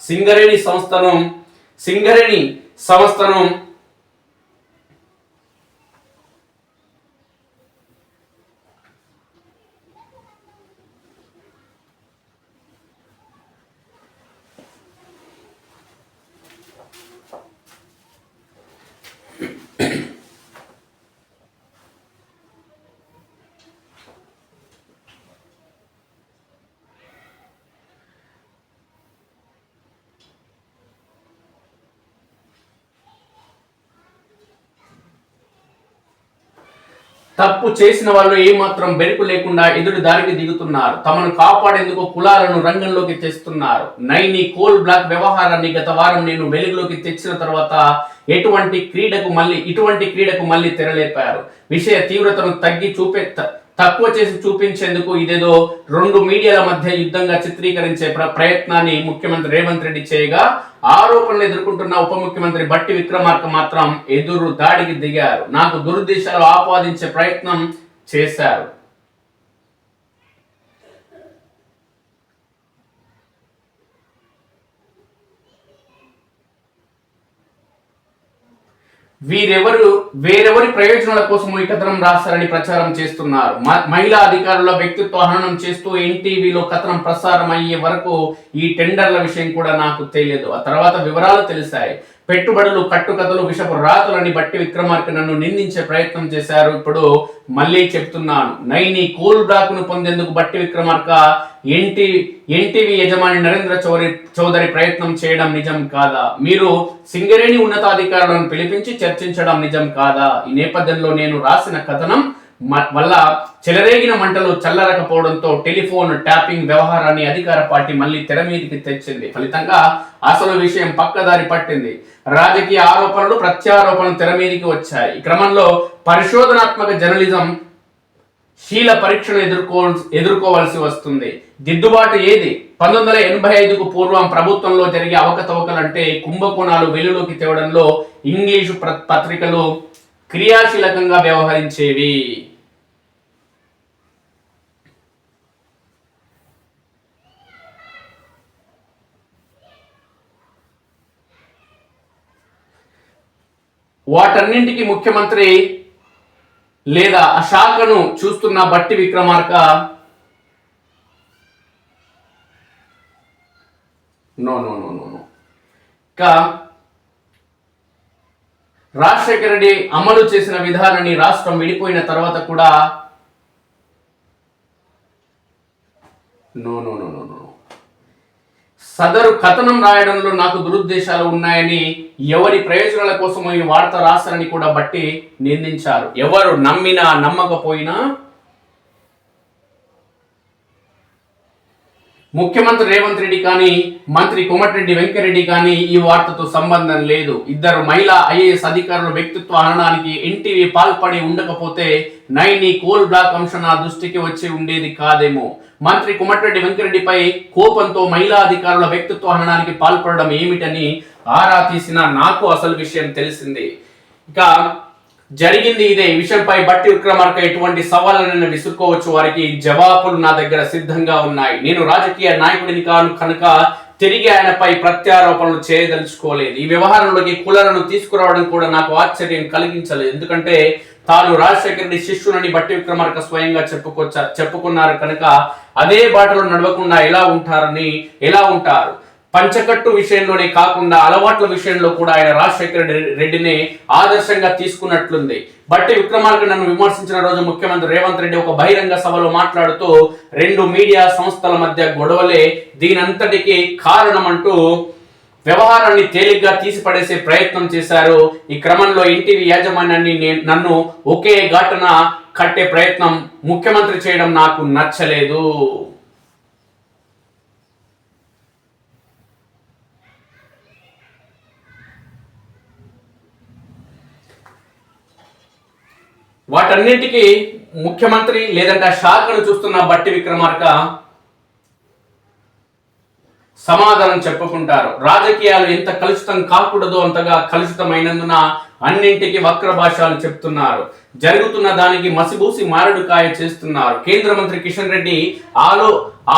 సింగరేణి సంస్థను తప్పు చేసిన వాళ్ళు ఏమాత్రం బెరుకు లేకుండా ఎదురు దారికి దిగుతున్నారు. తమను కాపాడేందుకు కులాలను రంగంలోకి తెస్తున్నారు. నైని కోల్ బ్లాక్ వ్యవహారాన్ని గత వారం నేను వెలుగులోకి తెచ్చిన తర్వాత ఇటువంటి క్రీడకు మళ్ళీ తెరలేపారు. విషయ తీవ్రతను తక్కువ చేసి చూపించేందుకు ఇదేదో రెండు మీడియాల మధ్య యుద్ధంగా చిత్రీకరించే ప్రయత్నాన్ని ముఖ్యమంత్రి రేవంత్ రెడ్డి చేయగా, ఆరోపణలు ఎదుర్కొంటున్న ఉప ముఖ్యమంత్రి బట్టి విక్రమార్క మాత్రం ఎదురు దాడికి దిగారు. నాకు దురుద్దేశాలు ఆపాదించే ప్రయత్నం చేశారు. వేరెవరి ప్రయోజనాల కోసం ఈ కథనం రాస్తారని ప్రచారం చేస్తున్నారు. మహిళా అధికారుల వ్యక్తిత్వ హననం చేస్తూ ఎన్టీవీలో కథనం ప్రసారం అయ్యే వరకు ఈ టెండర్ల విషయం కూడా నాకు తెలియదు. ఆ తర్వాత వివరాలు తెలిసాయి. పెట్టుబడులు, కట్టుకథలు, విషపు రాతలని బట్టి విక్రమార్క నన్ను నిందించే ప్రయత్నం చేశారు. ఇప్పుడు మళ్ళీ చెప్తున్నాను, నైని కోల్ బ్లాక్ ను పొందేందుకు బట్టి విక్రమార్క ఎన్టీవీ యజమాని నరేంద్ర చౌదరి ప్రయత్నం చేయడం నిజం కాదా? మీరు సింగరేణి ఉన్నతాధికారులను పిలిపించి చర్చించడం నిజం కాదా? ఈ నేపథ్యంలో నేను రాసిన కథనం వల్ల చెలరేగిన మంటలు చల్లరకపోవడంతో టెలిఫోన్ ట్యాపింగ్ వ్యవహారాన్ని అధికార పార్టీ మళ్ళీ తెర మీదికి తెచ్చింది. ఫలితంగా అసలు విషయం పక్కదారి పట్టింది. రాజకీయ ఆరోపణలు, ప్రత్యారోపణలు తెర మీదికి వచ్చాయి. ఈ క్రమంలో పరిశోధనాత్మక జర్నలిజం శీల పరీక్షను ఎదుర్కోవాల్సి వస్తుంది. దిద్దుబాటు ఏది? 1985కు పూర్వం ప్రభుత్వంలో జరిగే అవకతవకలంటే కుంభకోణాలు వెలుగులోకి తేవడంలో ఇంగ్లీషు పత్రికలు క్రియాశీలకంగా వ్యవహరించేవి. వాటన్నింటికి ముఖ్యమంత్రి లేదా ఆ శాఖను చూస్తున్న బట్టి విక్రమార్క రాజశేఖర రెడ్డి అమలు చేసిన విధానాన్ని రాష్ట్రం విడిపోయిన తర్వాత కూడా సదరు కథనం రాయడంలో నాకు దురుద్దేశాలు ఉన్నాయని, ఎవరి ప్రయోజనాల కోసం ఈ వార్త రాస్తారని కూడా బట్టి నిందించారు. ఎవరు నమ్మినా నమ్మకపోయినా ముఖ్యమంత్రి రేవంత్ రెడ్డి కానీ మంత్రి కోమటిరెడ్డి వెంకరెడ్డి కానీ ఈ వార్తతో సంబంధం లేదు. ఇద్దరు మహిళా ఐఏఎస్ అధికారుల వ్యక్తిత్వ హననానికి ఎన్టీవీ పాల్పడి ఉండకపోతే నైని కోల్ బ్లాక్ అంశం నా దృష్టికి వచ్చి ఉండేది కాదేమో. మంత్రి కోమటిరెడ్డి వెంకరెడ్డిపై కోపంతో మహిళా అధికారుల వ్యక్తిత్వ హననానికి పాల్పడడం ఏమిటని ఆరా తీసిన నాకు అసలు విషయం తెలిసింది. ఇక జరిగింది ఇదే. ఈ విషయంపై బట్టి విక్రమార్క ఎటువంటి సవాళ్ళను విసుక్కోవచ్చు. వారికి జవాబులు నా దగ్గర సిద్ధంగా ఉన్నాయి. నేను రాజకీయ నాయకుడిని కాను కనుక తిరిగి ఆయనపై ప్రత్యారోపణలు చేయదలుచుకోలేదు. ఈ వ్యవహారంలోకి కులాలను తీసుకురావడం కూడా నాకు ఆశ్చర్యం కలిగించలేదు. ఎందుకంటే తాను రాజశేఖర రెడ్డి శిష్యునని బట్టి విక్రమార్క స్వయంగా చెప్పుకున్నారు కనుక అదే బాటలో నడవకుండా ఎలా ఉంటారు? పంచకట్టు విషయంలోనే కాకుండా అలవాట్ల విషయంలో కూడా ఆయన రాజశేఖర రెడ్డిని ఆదర్శంగా తీసుకున్నట్లుంది. బట్టి విక్రమార్క నన్ను విమర్శించిన రోజు ముఖ్యమంత్రి రేవంత్ రెడ్డి ఒక బహిరంగ సభలో మాట్లాడుతూ రెండు మీడియా సంస్థల మధ్య గొడవలే దీనంతటికి కారణమంటూ వ్యవహారాన్ని తేలిగ్గా తీసిపడేసే ప్రయత్నం చేశారు. ఈ క్రమంలో ఎన్టీవీ యాజమాన్యాన్ని నన్ను ఒకే ఘటన కట్టే ప్రయత్నం ముఖ్యమంత్రి చేయడం నాకు నచ్చలేదు. వాటన్నింటికి ముఖ్యమంత్రి లేదంటే శాఖను చూస్తున్న బట్టి విక్రమార్క సమాధానం చెప్పుకుంటారు. రాజకీయాలు ఎంత కలుషితం కాకూడదో అంతగా కలుషితమైనందున అన్నింటికి వక్ర భాషలు చెప్తున్నారు. జరుగుతున్న దానికి మసిబూసి మారడుకాయ చేస్తున్నారు. కేంద్ర మంత్రి కిషన్ రెడ్డి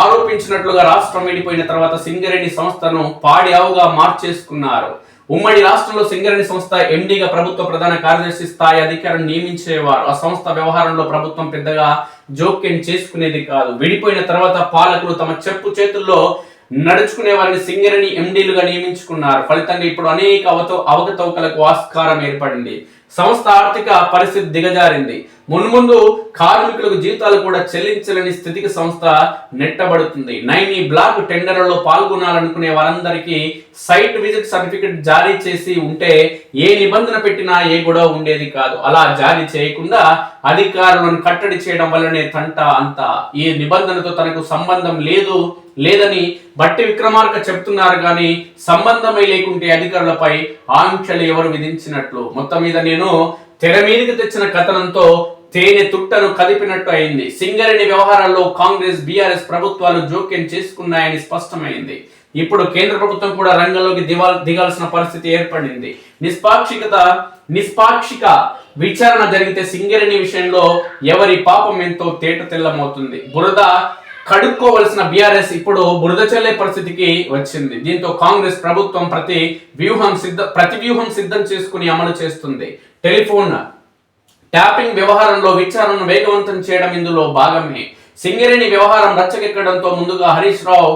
ఆరోపించినట్లుగా రాష్ట్రం విడిపోయిన తర్వాత సింగరేణి సంస్థను పాడి ఆవుగా మార్చేసుకున్నారు. ఉమ్మడి రాష్ట్రంలో సింగరేణి సంస్థ ఎండీగా ప్రభుత్వ ప్రధాన కార్యదర్శి స్థాయి అధికారులను నియమించేవారు. ఆ సంస్థ వ్యవహారంలో ప్రభుత్వం పెద్దగా జోక్యం చేసుకునేది కాదు. విడిపోయిన తర్వాత పాలకులు తమ చెప్పు చేతుల్లో నడుచుకునే వారిని సింగరేణి ఎండీలుగా నియమించుకున్నారు. ఫలితంగా ఇప్పుడు అనేక అవకతవకలకు ఆస్కారం ఏర్పడింది. సంస్థ ఆర్థిక పరిస్థితి దిగజారింది. మున్ముందు కార్మికులకు జీతాలు కూడా చెల్లించలేని స్థితికి సంస్థ నెట్టబడుతుంది. నైని బ్లాక్ టెండర్లలో పాల్గొనాలనుకునే వారందరికీ సైట్ విజిట్ సర్టిఫికెట్ జారీ చేసి ఉంటే ఏ నిబంధన పెట్టినా ఏ గొడవ ఉండేది కాదు. అలా జారీ చేయకుండా అధికారులను కట్టడి చేయడం వల్లనే తంట అంతా. ఈ నిబంధనతో తనకు సంబంధం లేదని బట్టి విక్రమార్క చెప్తున్నారు కానీ సంబంధమే లేకుంటే అధికారులపై ఆంక్షలు ఎవరు విధించినట్లు. మొత్తం మీద నేను తెర మీదకి తెచ్చిన కథనంతో తేనె తుట్టను కదిపినట్టు అయింది. సింగరేణి వ్యవహారాల్లో కాంగ్రెస్ బీఆర్ఎస్ ప్రభుత్వాలు జోక్యం చేసుకున్నాయని స్పష్టమైంది. ఇప్పుడు కేంద్ర ప్రభుత్వం కూడా రంగంలోకి దిగాల్సిన పరిస్థితి ఏర్పడింది. నిష్పాక్షిక విచారణ జరిగితే సింగరేణి విషయంలో ఎవరి పాపం ఎంతో తేట తెల్లమవుతుంది. బురద కడుక్కోవలసిన బీఆర్ఎస్ ఇప్పుడు బురద చల్లే పరిస్థితికి వచ్చింది. దీంతో కాంగ్రెస్ ప్రభుత్వం ప్రతి వ్యూహం సిద్ధం చేసుకుని అమలు చేస్తుంది. టెలిఫోన్ ట్యాపింగ్ వ్యవహారంలో విచారణను వేగవంతం చేయడం ఇందులో భాగమే. సింగరేణి వ్యవహారం రచ్చకెక్కడంతో ముందుగా హరీష్ రావు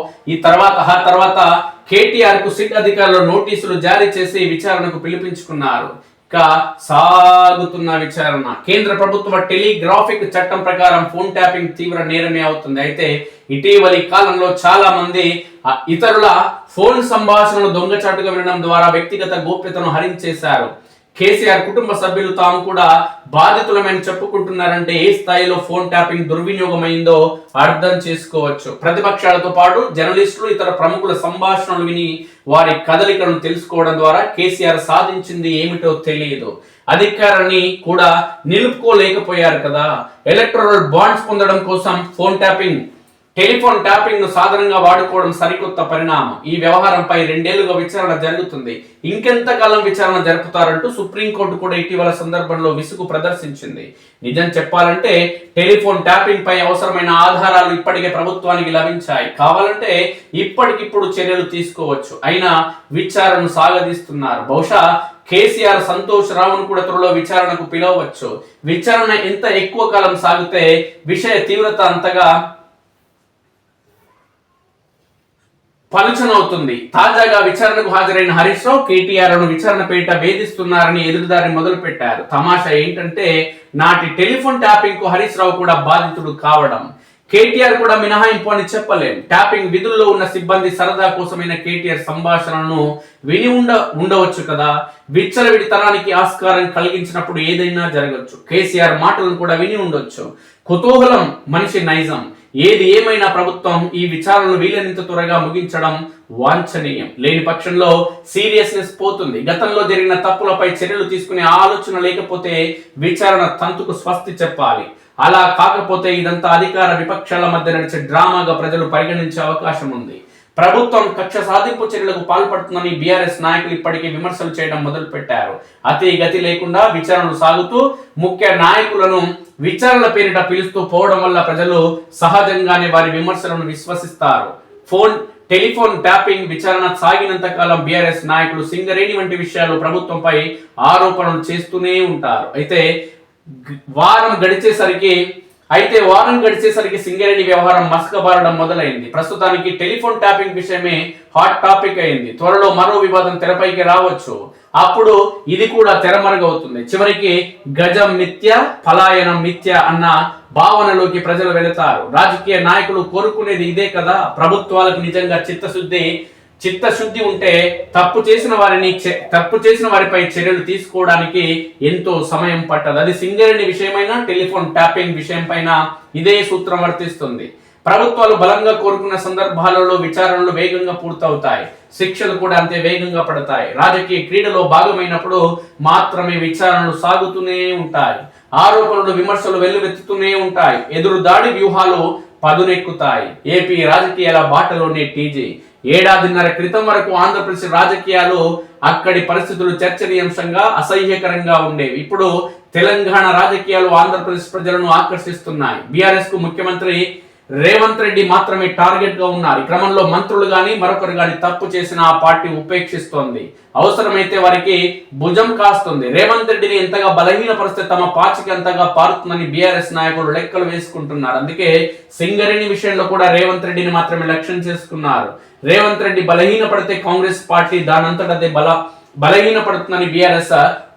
తర్వాత కేటీఆర్ కు సిట్ అధికారులు నోటీసులు జారీ చేసి విచారణకు పిలిపించుకున్నారు. ఇక సాగుతున్న విచారణ. కేంద్ర ప్రభుత్వ టెలిగ్రాఫిక్ చట్టం ప్రకారం ఫోన్ ట్యాపింగ్ తీవ్ర నేరమే అవుతుంది. అయితే ఇటీవలి కాలంలో చాలా మంది ఇతరుల ఫోన్ సంభాషణలు దొంగచాటుగా వినడం ద్వారా వ్యక్తిగత గోప్యతను హరించేశారు. కేసీఆర్ కుటుంబ సభ్యులు తాము కూడా బాధితులమని చెప్పుకుంటున్నారంటే ఏ స్థాయిలో ఫోన్ ట్యాపింగ్ దుర్వినియోగమైందో అర్థం చేసుకోవచ్చు. ప్రతిపక్షాలతో పాటు జర్నలిస్టులు ఇతర ప్రముఖుల సంభాషణలు విని వారి కదలికలను తెలుసుకోవడం ద్వారా కేసీఆర్ సాధించింది ఏమిటో తెలియదు. అధికారాన్ని కూడా నిలుపుకోలేకపోయారు కదా. ఎలక్టోరల్ బాండ్స్ పొందడం కోసం టెలిఫోన్ ట్యాపింగ్ ను సాధారణంగా వాడుకోవడం సరికొత్త పరిణామం. ఈ వ్యవహారంపై 2 ఏళ్లుగా విచారణ జరుగుతుంది. ఇంకెంతకాలం విచారణ జరుపుతారంటూ సుప్రీంకోర్టు కూడా ఇటీవల సందర్భంలో విసుగు ప్రదర్శించింది. నిజం చెప్పాలంటే టెలిఫోన్ ట్యాపింగ్ పై అవసరమైన ఆధారాలు ఇప్పటికే ప్రభుత్వానికి లభించాయి. కావాలంటే ఇప్పటికిప్పుడు చర్యలు తీసుకోవచ్చు. అయినా విచారణను సాగదీస్తున్నారు. బహుశా కేసీఆర్ సంతోష్ రావును కూడా త్వరలో విచారణకు పిలవచ్చు. విచారణ ఎంత ఎక్కువ కాలం సాగితే విషయ తీవ్రత అంతగా పలుచనవుతుంది. తాజాగా విచారణకు హాజరైన హరీష్ రావు కేటీఆర్ ను విచారణ పేరిట వేధిస్తున్నారని ఎదురుదారి మొదలు పెట్టారు. తమాషా ఏంటంటే నాటి టెలిఫోన్ ట్యాపింగ్ కు హరీష్ రావు కూడా బాధితుడు కావడం. కేటీఆర్ కూడా మినహాయింపు అని చెప్పలేం. ట్యాపింగ్ విధుల్లో ఉన్న సిబ్బంది సరదా కోసమైన కేటీఆర్ సంభాషణను విని ఉండవచ్చు కదా. విచ్చలవిడితనానికి ఆస్కారం కలిగించినప్పుడు ఏదైనా జరగచ్చు. కేసీఆర్ మాటలను కూడా విని ఉండొచ్చు. కుతూహలం మనిషి నైజం. ఏది ఏమైనా ప్రభుత్వం ఈ విచారణను వీలైనంత త్వరగా ముగించడం వాంఛనీయం. లేని పక్షంలో సీరియస్నెస్ పోతుంది. గతంలో జరిగిన తప్పులపై చర్యలు తీసుకునే ఆలోచన లేకపోతే విచారణ తంతుకు స్వస్తి చెప్పాలి. అలా కాకపోతే ఇదంతా అధికార విపక్షాల మధ్య నడిచే డ్రామాగా ప్రజలు పరిగణించే అవకాశం ఉంది. ప్రభుత్వం కక్ష సాధింపు చర్యలకు పాల్పడుతుందని బీఆర్ఎస్ నాయకులు ఇప్పటికే విమర్శలు చేయడం మొదలు పెట్టారు. అతి గతి లేకుండా విచారణలు సాగుతూ ముఖ్య నాయకులను విచారణ పేరిట పిలుస్తూ పోవడం వల్ల ప్రజలు సహజంగానే వారి విమర్శలను విశ్వసిస్తారు. టెలిఫోన్ ట్యాపింగ్ విచారణ సాగినంత కాలం బీఆర్ఎస్ నాయకులు సింగరేణి వంటి విషయాలు ప్రభుత్వంపై ఆరోపణలు చేస్తూనే ఉంటారు. అయితే వారం గడిచేసరికి సింగరేణి వ్యవహారం మసకబారడం మొదలైంది. ప్రస్తుతానికి టెలిఫోన్ ట్యాపింగ్ విషయమే హాట్ టాపిక్ అయింది. త్వరలో మరో వివాదం తెరపైకి రావచ్చు. అప్పుడు ఇది కూడా తెరమరుగవుతుంది. చివరికి గజం మిథ్య, పలాయనం మిథ్య అన్న భావనలోకి ప్రజలు వెళతారు. రాజకీయ నాయకులు కోరుకునేది ఇదే కదా. ప్రభుత్వాలకు నిజంగా చిత్తశుద్ధి ఉంటే తప్పు చేసిన వారిపై చర్యలు తీసుకోవడానికి ఎంతో సమయం పట్టదు. అది సింగరేణి విషయమైనా టెలిఫోన్ ట్యాపింగ్ విషయం పైన ఇదే సూత్రం వర్తిస్తుంది. ప్రభుత్వాలు బలంగా కోరుకున్న సందర్భాలలో విచారణలు వేగంగా పూర్తవుతాయి. శిక్షలు కూడా అంతే వేగంగా పడతాయి. రాజకీయ క్రీడలో భాగమైనప్పుడు మాత్రమే విచారణలు సాగుతూనే ఉంటాయి. ఆరోపణలు విమర్శలు వెల్లువెత్తుతూనే ఉంటాయి. ఎదురు దాడి వ్యూహాలు పదునెక్కుతాయి. ఏపీ రాజకీయాల బాటలోనే టీజీ. 1.5 ఏళ్ల క్రితం వరకు ఆంధ్రప్రదేశ్ రాజకీయాలు అక్కడి పరిస్థితులు చర్చనీయాంశంగా అసహ్యకరంగా ఉండేవి. ఇప్పుడు తెలంగాణ రాజకీయాలు ఆంధ్రప్రదేశ్ ప్రజలను ఆకర్షిస్తున్నాయి. బీఆర్ఎస్ కు ముఖ్యమంత్రి రేవంత్ రెడ్డి మాత్రమే టార్గెట్ గా ఉన్నారు. ఈ క్రమంలో మంత్రులు గాని మరొకరు గాని తప్పు చేసిన ఆ పార్టీ ఉపేక్షిస్తోంది. అవసరమైతే వారికి భుజం కాస్తుంది. రేవంత్ రెడ్డిని ఎంతగా బలహీనపరిస్తే తమ పాచికి ఎంతగా పారుతుందని బీఆర్ఎస్ నాయకులు లెక్కలు వేసుకుంటున్నారు. అందుకే సింగరేణి విషయంలో కూడా రేవంత్ రెడ్డిని మాత్రమే లక్ష్యం చేసుకున్నారు. రేవంత్ రెడ్డి బలహీనపడితే కాంగ్రెస్ పార్టీ దానంతటదే బలహీనపడుతుందని బీఆర్ఎస్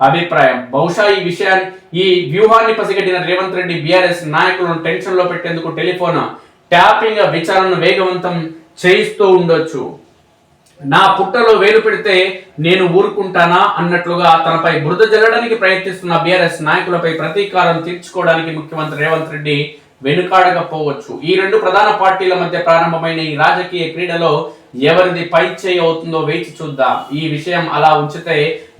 అభిప్రాయం. బహుశా ఈ వ్యూహాన్ని పసిగట్టిన రేవంత్ రెడ్డి బీఆర్ఎస్ నాయకులను టెన్షన్ లో పెట్టేందుకు టెలిఫోన్ ట్యాపింగ్ విచారణను వేగవంతం చేయిస్తూ ఉండొచ్చు. నా పుట్టలో వేలు పెడితే నేను ఊరుకుంటానా అన్నట్లుగా తనపై బురద జల్లడానికి ప్రయత్నిస్తున్న బీఆర్ఎస్ నాయకులపై ప్రతీకారం తీర్చుకోవడానికి ముఖ్యమంత్రి రేవంత్ రెడ్డి వెనుకాడకపోవచ్చు. ఈ రెండు ప్రధాన పార్టీల మధ్య ప్రారంభమైన ఈ రాజకీయ క్రీడలో ఎవరిది పై చేయి అవుతుందో వేచి చూద్దాం. ఈ విషయం అలా ఉంచితే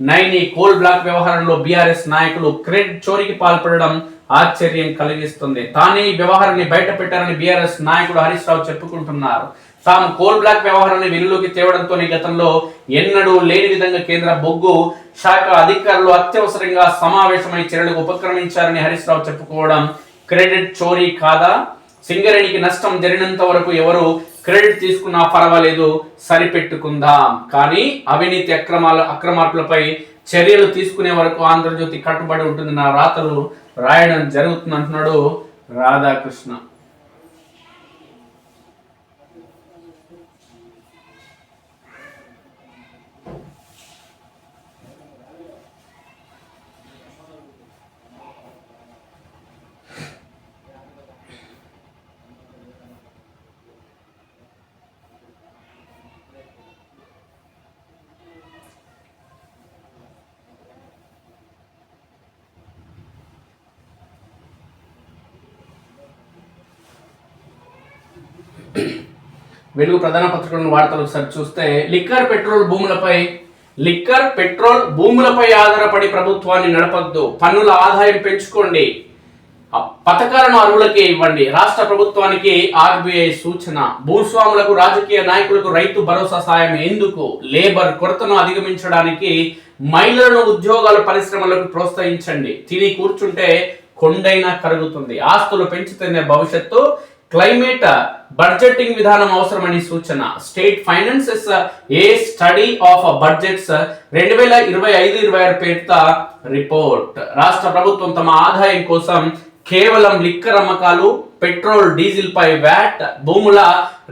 నైని కోల్ బ్లాక్ వ్యవహారంలో బీఆర్ఎస్ నాయకులు క్రెడిట్ చోరీకి పాల్పడడం ఆశ్చర్యం కలిగిస్తుంది. తానే ఈ వ్యవహారాన్ని బయట పెట్టారని బీఆర్ఎస్ నాయకుడు హరీష్ రావు చెప్పుకుంటున్నారు. తాము కోల్ బ్లాక్ వ్యవహారాన్ని వెలుగులోకి తేవడంతోనే గతంలో ఎన్నడూ లేని విధంగా కేంద్ర బొగ్గు శాఖ అధికారులు అత్యవసరంగా సమావేశమై చర్యలకు ఉపక్రమించారని హరీష్ రావు చెప్పుకోవడం క్రెడిట్ చోరీ కాదా? సింగరేణికి నష్టం జరిగినంత వరకు ఎవరు క్రెడిట్ తీసుకున్నా పర్వాలేదు, సరిపెట్టుకుందాం. కానీ అవినీతి అక్రమార్పులపై చర్యలు తీసుకునే వరకు ఆంధ్రజ్యోతి కట్టుబడి ఉంటుంది, నా రాతలు రాయడం జరుగుతుంది అంటున్నాడు రాధాకృష్ణ. వెలుగు ప్రధాన పత్రికలను వార్తలు ఒకసారి చూస్తే లిక్కర్ పెట్రోల్ భూములపై ఆధారపడి ప్రభుత్వాన్ని నడపద్దు, పన్నుల ఆదాయం పెంచుకోండి, పథకాలను అర్హులకే ఇవ్వండి, రాష్ట్ర ప్రభుత్వానికి ఆర్బీఐ సూచన. భూస్వాములకు రాజకీయ నాయకులకు రైతు భరోసా సాయం ఎందుకు? లేబర్ కొరతను అధిగమించడానికి మహిళలను ఉద్యోగాల పరిశ్రమలకు ప్రోత్సహించండి, తిని కూర్చుంటే కొండైనా కరుగుతుంది, ఆస్తులు పెంచుతున్న భవిష్యత్తు, క్లైమేట్ బడ్జెటింగ్ విధానం అవసరమని సూచన. State finances A study of budgets 2025-26 పేరుతో రిపోర్ట్. రాష్ట్ర ప్రభుత్వం తమ ఆదాయం కోసం కేవలం లిక్కర్ అమ్మకాలు, పెట్రోల్ డీజిల్ పై వ్యాట్, భూముల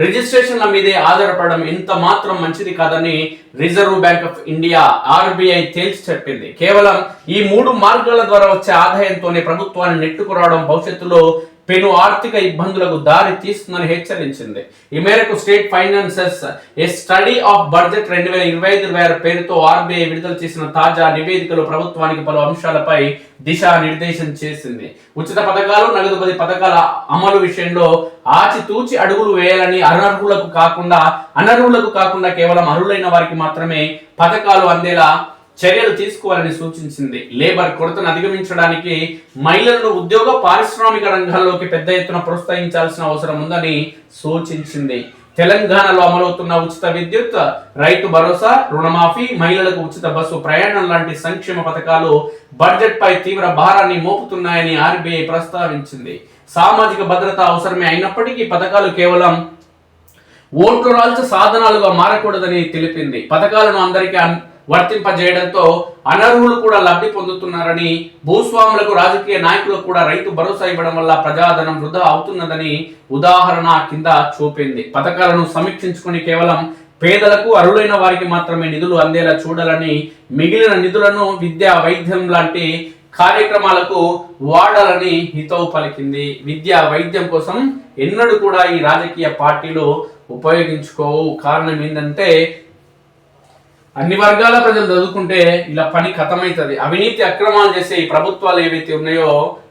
రిజిస్ట్రేషన్ల మీదే ఆధారపడడం ఎంత మాత్రం మంచిది కాదని reserve bank of India RBI తేల్చి చెప్పింది. కేవలం ఈ 3 మార్గాల ద్వారా వచ్చే ఆదాయంతోనే ప్రభుత్వాన్ని నెట్టుకురావడం భవిష్యత్తులో పెను ఆర్థిక ఇబ్బందులకు దారి తీస్తుందని హెచ్చరించింది. ఈ మేరకు state finances A study of budget 2025-26 పేరుతో ఆర్బీఐ విడుదల చేసిన తాజా నివేదికలో ప్రభుత్వానికి పలు అంశాలపై దిశానిర్దేశం చేసింది. ఉచిత పథకాలు, నగదు బదిలీ పథకాల అమలు విషయంలో ఆచితూచి అడుగులు వేయాలని, అనర్హులకు కాకుండా కేవలం అర్హులైన వారికి మాత్రమే పథకాలు అందేలా చర్యలు తీసుకోవాలని సూచించింది. లేబర్ కొరతను అధిగమించడానికి మహిళలను ఉద్యోగ పారిశ్రామిక రంగాల్లోకి పెద్ద ఎత్తున ప్రోత్సహించాల్సిన అవసరం ఉందని సూచించింది. తెలంగాణలో అమలవుతున్న ఉచిత విద్యుత్, రైతు భరోసా, రుణమాఫీ, మహిళలకు ఉచిత బస్సు ప్రయాణం లాంటి సంక్షేమ పథకాలు బడ్జెట్ పై తీవ్ర భారాన్ని మోపుతున్నాయని ఆర్బీఐ ప్రస్తావించింది. సామాజిక భద్రత అవసరమే అయినప్పటికీ పథకాలు కేవలం ఓట్లు రాల్చే సాధనాలుగా మారకూడదని తెలిపింది. పథకాలను అందరికీ వర్తింపజేయడంతో అనర్హులు కూడా లబ్ధి పొందుతున్నారని, భూస్వాములకు, రాజకీయ నాయకులకు కూడా రైతు భరోసా ఇవ్వడం వల్ల ప్రజాధనం వృధా అవుతున్నదని ఉదాహరణ కింద చూపింది. పథకాలను సమీక్షించుకుని కేవలం పేదలకు, అర్హులైన వారికి మాత్రమే నిధులు అందేలా చూడాలని, మిగిలిన నిధులను విద్యా, వైద్యం లాంటి కార్యక్రమాలకు వాడాలని హితవు పలికింది. విద్యా, వైద్యం కోసం ఎన్నడూ కూడా ఈ రాజకీయ పార్టీలు ఉపయోగించుకోవు. కారణం ఏంటంటే అన్ని వర్గాల ప్రజలు చదువుకుంటే ఇలా పని ఖతమవుతుంది. అవినీతి అక్రమాలు చేసే ఈ ప్రభుత్వాలు ఏవైతే ఉన్నాయో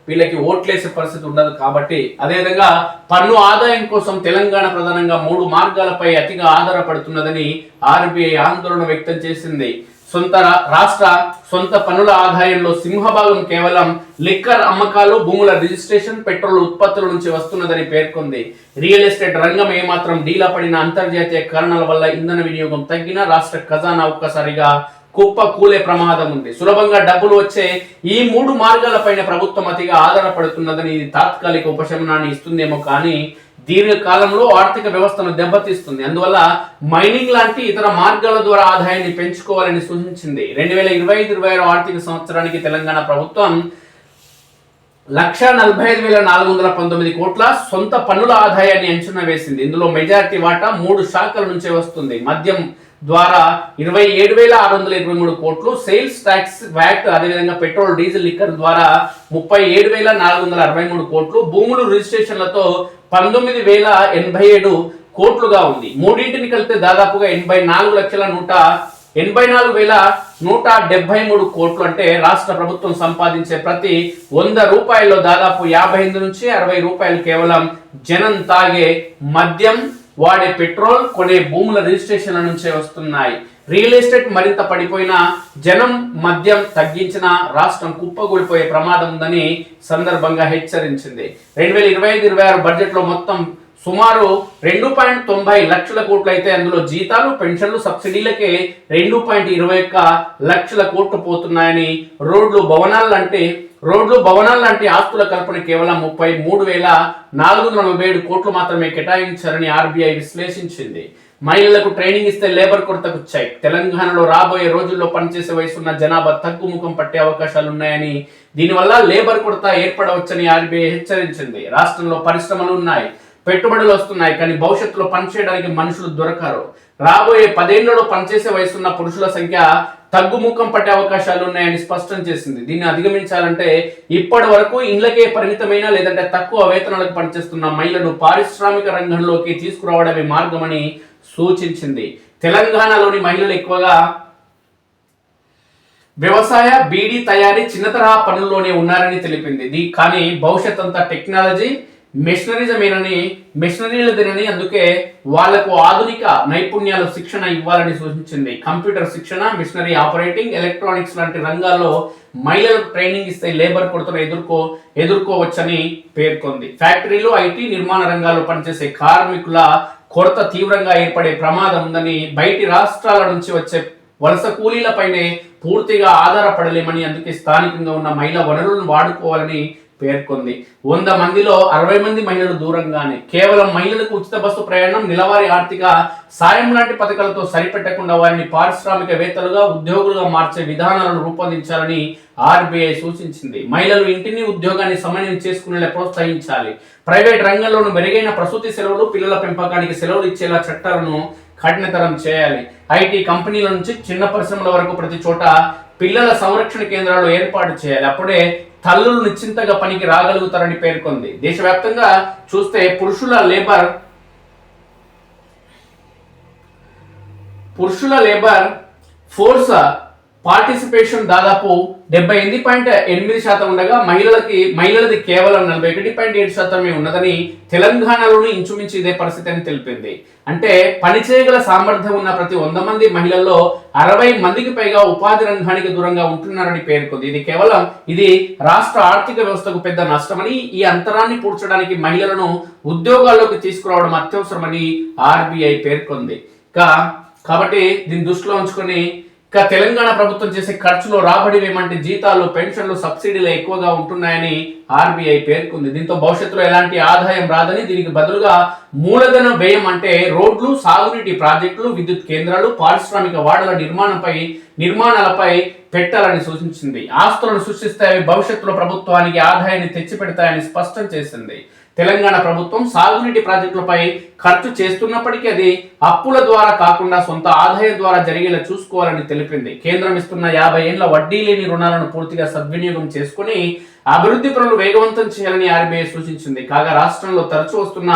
వీళ్ళకి ఓట్లేసే పరిస్థితి ఉండదు. కాబట్టి అదేవిధంగా పన్ను ఆదాయం కోసం తెలంగాణ ప్రధానంగా 3 మార్గాలపై అతిగా ఆధారపడుతున్నదని ఆర్బీఐ ఆందోళన వ్యక్తం చేసింది. సొంత పన్నుల ఆదాయంలో సింహభాగం కేవలం లిక్కర్ అమ్మకాలు, భూముల రిజిస్ట్రేషన్, పెట్రోల్ ఉత్పత్తుల నుంచి వస్తున్నదని పేర్కొంది. రియల్ ఎస్టేట్ రంగం ఏమాత్రం డీలా పడిన, అంతర్జాతీయ కారణాల వల్ల ఇంధన వినియోగం తగ్గిన రాష్ట్ర ఖజానా ఒక్కసారిగా కుప్ప కూలే ప్రమాదం ఉంది. సులభంగా డబ్బులు వచ్చే ఈ 3 మార్గాలపైన ప్రభుత్వం అతిగా ఆధారపడుతున్నదని ఇది తాత్కాలిక ఉపశమనాన్ని ఇస్తుందేమో కానీ దీర్ఘకాలంలో ఆర్థిక వ్యవస్థను దెబ్బతీస్తుంది. అందువల్ల మైనింగ్ లాంటి ఇతర మార్గాల ద్వారా ఆదాయాన్ని పెంచుకోవాలని సూచించింది. 2025-26 ఆర్థిక సంవత్సరానికి తెలంగాణ ప్రభుత్వం 1,45,419 కోట్ల సొంత పన్నుల ఆదాయాన్ని అంచనా వేసింది. ఇందులో మెజారిటీ వాటా 3 శాఖల నుంచే వస్తుంది. మద్యం ద్వారా 27,623 కోట్లు, సేల్స్ ట్యాక్స్ వ్యాట్ అదేవిధంగా పెట్రోల్ డీజిల్ లిక్కర్ ద్వారా 37,463 కోట్లు, భూములు రిజిస్ట్రేషన్లతో 19,087 కోట్లుగా ఉంది. మూడింటిని కలిపితే దాదాపుగా 84,173 కోట్లు. అంటే రాష్ట్ర ప్రభుత్వం సంపాదించే ప్రతి 100 రూపాయల్లో దాదాపు 55 నుంచి 60 రూపాయలు కేవలం జనం తాగే మద్యం, వాడే పెట్రోల్, కొనే భూముల రిజిస్ట్రేషన్ల నుంచే వస్తున్నాయి. రియల్ ఎస్టేట్ మరింత పడిపోయినా జనం మద్యం తగ్గించిన రాష్ట్రం కుప్పగూలిపోయే ప్రమాదం ఉందని సందర్భంగా హెచ్చరించింది. 2025-26 బడ్జెట్ లో మొత్తం సుమారు 2.90 లక్షల కోట్లు అయితే అందులో జీతాలు, పెన్షన్లు, సబ్సిడీలకే 2.21 లక్షల కోట్లు పోతున్నాయని, రోడ్లు భవనాలు లాంటి ఆస్తుల కల్పన కేవలం 33,447 కోట్లు మాత్రమే కేటాయించారని ఆర్బీఐ విశ్లేషించింది. మహిళలకు ట్రైనింగ్ ఇస్తే లేబర్ కొరతకు చెక్. తెలంగాణలో రాబోయే రోజుల్లో పనిచేసే వయసున్న జనాభా తగ్గుముఖం పట్టే అవకాశాలున్నాయని, దీనివల్ల లేబర్ కొరత ఏర్పడవచ్చని ఆర్బీఐ హెచ్చరించింది. రాష్ట్రంలో పరిశ్రమలు ఉన్నాయి, పెట్టుబడులు వస్తున్నాయి, కానీ భవిష్యత్తులో పనిచేయడానికి మనుషులు దొరకరు. రాబోయే 10 ఏళ్లలో పనిచేసే వయసున్న పురుషుల సంఖ్య తగ్గుముఖం పట్టే అవకాశాలు ఉన్నాయని స్పష్టం చేసింది. దీన్ని అధిగమించాలంటే ఇప్పటి వరకు ఇళ్లకే పరిమితమైన లేదంటే తక్కువ వేతనాలకు పనిచేస్తున్న మహిళలను పారిశ్రామిక రంగంలోకి తీసుకురావడమే మార్గమని సూచించింది. తెలంగాణలోని మహిళలు ఎక్కువగా వ్యవసాయ, బీడీ తయారీ, చిన్న తరహా పనుల్లోనే ఉన్నారని తెలిపింది. కానీ భవిష్యత్ అంతా టెక్నాలజీ, మెషినరీలదేనని, అందుకే వాళ్లకు ఆధునిక నైపుణ్యాలు శిక్షణ ఇవ్వాలని సూచించింది. కంప్యూటర్ శిక్షణ, మిషనరీ ఆపరేటింగ్, ఎలక్ట్రానిక్స్ లాంటి రంగాల్లో మహిళలకు ట్రైనింగ్ ఇస్తే లేబర్ కొరతను ఎదుర్కోవచ్చని పేర్కొంది. ఫ్యాక్టరీలు, ఐటీ, నిర్మాణ రంగాల్లో పనిచేసే కార్మికుల కొరత తీవ్రంగా ఏర్పడే ప్రమాదం ఉందని, బయటి రాష్ట్రాల నుంచి వచ్చే వలస కూలీలపైనే పూర్తిగా ఆధారపడలేమని, అందుకే స్థానికంగా ఉన్న మహిళా వనరులను వాడుకోవాలని పేర్కొంది. 100 మందిలో 60 మంది మహిళలు దూరంగానే. కేవలం మహిళలకు ఉచిత బస్సు ప్రయాణం, నెలవారీ ఆర్థిక సాయం లాంటి పథకాలతో సరిపెట్టకుండా వారిని పారిశ్రామికవేత్తలుగా, ఉద్యోగులుగా మార్చే విధానాలను రూపొందించాలని ఆర్బీఐ సూచించింది. మహిళలు ఇంటిని, ఉద్యోగాన్ని సమన్వయం చేసుకునేలా ప్రోత్సహించాలి. ప్రైవేట్ రంగంలోనూ మెరుగైన ప్రసూతి సెలవులు, పిల్లల పెంపకానికి సెలవులు ఇచ్చేలా చట్టాలను కఠినతరం చేయాలి. ఐటీ కంపెనీల నుంచి చిన్న పరిశ్రమల వరకు ప్రతి చోట పిల్లల సంరక్షణ కేంద్రాలు ఏర్పాటు చేయాలి. అప్పుడే తల్లులు నిశ్చింతగా పనికి రాగలుగుతారని పేర్కొంది. దేశవ్యాప్తంగా చూస్తే పురుషుల లేబర్ ఫోర్స్ పార్టిసిపేషన్ దాదాపు 78.8% ఉండగా మహిళలది కేవలం 41.7% ఉన్నదని, తెలంగాణలోని ఇంచుమించు ఇదే పరిస్థితి అని తెలిపింది. అంటే పని చేయగల సామర్థ్యం ఉన్న ప్రతి 100 మంది మహిళల్లో 60 మందికి పైగా ఉపాధి రంగానికి దూరంగా ఉంటున్నారని పేర్కొంది. ఇది రాష్ట్ర ఆర్థిక వ్యవస్థకు పెద్ద నష్టమని, ఈ అంతరాన్ని పూడ్చడానికి మహిళలను ఉద్యోగాల్లోకి తీసుకురావడం అత్యవసరమని ఆర్బీఐ పేర్కొంది. కాబట్టి దీన్ని దృష్టిలో ఉంచుకొని తెలంగాణ ప్రభుత్వం చేసే ఖర్చులో రాబడి ఏమంటే జీతాలు, పెన్షన్లు, సబ్సిడీలు ఎక్కువగా ఉంటున్నాయని ఆర్బీఐ పేర్కొంది. దీంతో భవిష్యత్తులో ఎలాంటి ఆదాయం రాదని, దీనికి బదులుగా మూలధన వ్యయం అంటే రోడ్లు, సాగునీటి ప్రాజెక్టులు, విద్యుత్ కేంద్రాలు, పారిశ్రామిక వాడల నిర్మాణాలపై పెట్టాలని సూచించింది. ఆస్తులను సృష్టిస్తే అవి భవిష్యత్తులో ప్రభుత్వానికి ఆదాయాన్ని తెచ్చిపెడతాయని స్పష్టం చేసింది. తెలంగాణ ప్రభుత్వం సాగునీటి ప్రాజెక్టులపై ఖర్చు చేస్తున్నప్పటికీ అది అప్పుల ద్వారా కాకుండా సొంత ఆదాయం ద్వారా జరిగేలా చూసుకోవాలని తెలిపింది. కేంద్రం ఇస్తున్న 50 ఏళ్ల వడ్డీ లేని రుణాలను పూర్తిగా సద్వినియోగం చేసుకుని అభివృద్ధి పనులు వేగవంతం చేయాలని ఆర్బీఐ సూచించింది. కాగా రాష్ట్రంలో తరచూ వస్తున్న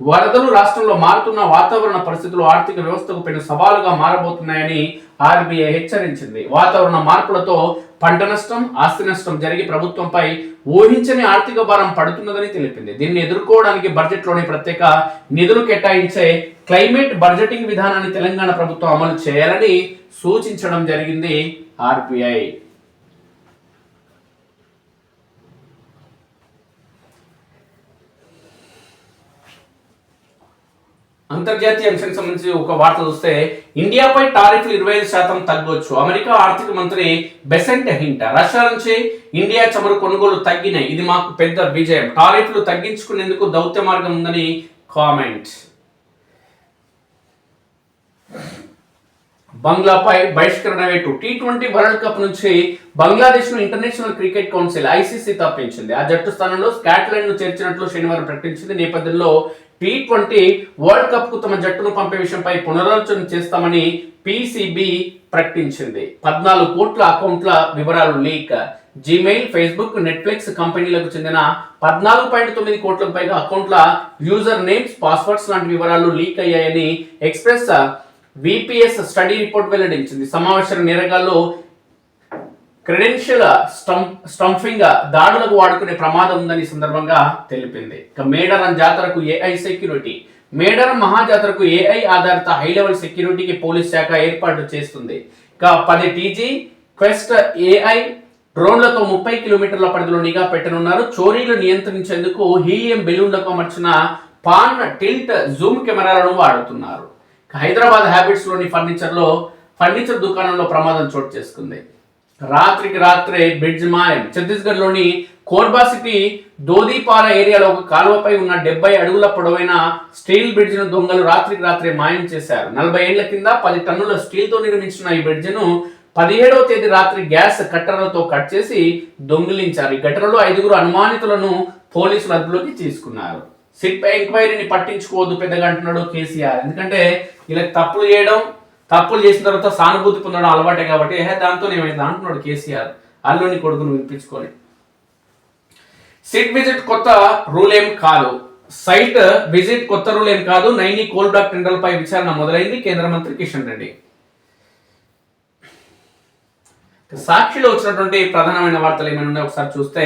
వరదలు, రాష్ట్రంలో మారుతున్న వాతావరణ పరిస్థితులు ఆర్థిక వ్యవస్థకు పెను సవాలుగా మారబోతున్నాయని ఆర్బీఐ హెచ్చరించింది. వాతావరణ మార్పులతో పంట నష్టం, ఆస్తి నష్టం జరిగి ప్రభుత్వంపై ఊహించని ఆర్థిక భారం పడుతున్నదని తెలిపింది. దీన్ని ఎదుర్కోవడానికి బడ్జెట్లోని ప్రత్యేక నిధులు కేటాయించే క్లైమేట్ బడ్జెటింగ్ విధానాన్ని తెలంగాణ ప్రభుత్వం అమలు చేయాలని సూచించడం జరిగింది ఆర్బీఐ. అంతర్జాతీయ అంశానికి సంబంధించి ఒక వార్త చూస్తే, ఇండియాపై టారిఫ్లు 25% తగ్గొచ్చు. అమెరికా ఆర్థిక మంత్రి బెసెంట్ హింట్. రష్యా నుంచి ఇండియా చమురు కొనుగోలు తగ్గినాయి, ఇది మాకు పెద్ద విజయం. టారిఫ్లు తగ్గించుకునేందుకు దౌత్య మార్గం ఉందని కామెంట్. బంగ్లాపై బహిష్కరణ వేటు. T20 వరల్డ్ కప్ నుంచి బంగ్లాదేశ్ ను ఇంటర్నేషనల్ క్రికెట్ కౌన్సిల్ ఐసీసీ తప్పించింది. ఆ జట్టు స్థానంలో స్కాట్లాండ్ ను చేర్చినట్లు శనివారం ప్రకటించింది. నేపథ్యంలో T20 వరల్డ్ కప్ కు తమ జట్టును పంపే విషయంపై పునరాలోచన చేస్తామని పిసిబి ప్రకటించింది. 14 కోట్ల అకౌంట్ల వివరాలు లీక్. జీమెయిల్, ఫేస్బుక్, నెట్ఫ్లిక్స్ కంపెనీలకు చెందిన 14.9 కోట్లకు పైగా అకౌంట్ల యూజర్ నేమ్స్, పాస్వర్డ్స్ లాంటి వివరాలు లీక్ అయ్యాయని ఎక్స్ప్రెస్ విపిఎస్ స్టడీ రిపోర్ట్ వెల్లడించింది. సమావేశ నేరగాళ్లు క్రెడెన్షియల్ స్టంఫింగ్ దాడులకు వాడుకునే ప్రమాదం ఉందని సందర్భంగా తెలిపింది. ఇక మేడారం జాతరకు ఏఐ సెక్యూరిటీ. మేడారం మహాజాతరకు ఏఐ ఆధారిత హై లెవెల్ సెక్యూరిటీకి పోలీస్ శాఖ ఏర్పాటు చేస్తుంది. ఇక 10 టీజీ క్వెస్ట్ ఏఐ డ్రోన్లతో 30 కిలోమీటర్ల పరిధిలో నిఘా పెట్టనున్నారు. చోరీలు నియంత్రించేందుకు హీలియం బెలూన్లకు అమర్చిన పాన్ టిల్ట్ జూమ్ కెమెరాలను వాడుతున్నారు. హైదరాబాద్ హ్యాబిట్స్ లోని ఫర్నిచర్ దుకాణంలో ప్రమాదం చోటు చేసుకుంది. రాత్రికి రాత్రే బ్రిడ్జ్ మాయం. ఛత్తీస్గఢ్ లోని కోర్బా సిటీ దోదీపారా ఏరియాలో ఒక కాలువపై ఉన్న 70 అడుగుల పొడవైన స్టీల్ బ్రిడ్జ్ ను దొంగలు రాత్రికి రాత్రే మాయం చేశారు. 40 ఏళ్ల కింద 10 టన్నుల స్టీల్ తో నిర్మించిన ఈ బ్రిడ్జ్ ను 17వ తేదీ రాత్రి గ్యాస్ కట్టర్లతో కట్ చేసి దొంగిలించారు. ఈ ఘటనలో 5 అనుమానితులను పోలీసులు అదుపులోకి తీసుకున్నారు. సిట్ పై ఎంక్వైరీని పట్టించుకోవద్దు పెద్దగా అంటున్నాడు కేసీఆర్. ఎందుకంటే ఇలా తప్పులు చేసిన తర్వాత సానుభూతి పొందడం అలవాటే కాబట్టి దాంతో ఏమైంది అంటున్నాడు కేసీఆర్. అల్లుని కొడుకును వినిపించుకొని. సిట్ విజిట్ కొత్త రూల్ ఏం కాదు. సైట్ విజిట్ కొత్త రూల్ ఏం కాదు. నైని కోల్ బ్లాక్ టెండర్లపై విచారణ మొదలైంది. కేంద్ర మంత్రి కిషన్ రెడ్డి. సాక్షిలో వచ్చినటువంటి ప్రధానమైన వార్తలు ఏమైనా ఉన్నాయో ఒకసారి చూస్తే,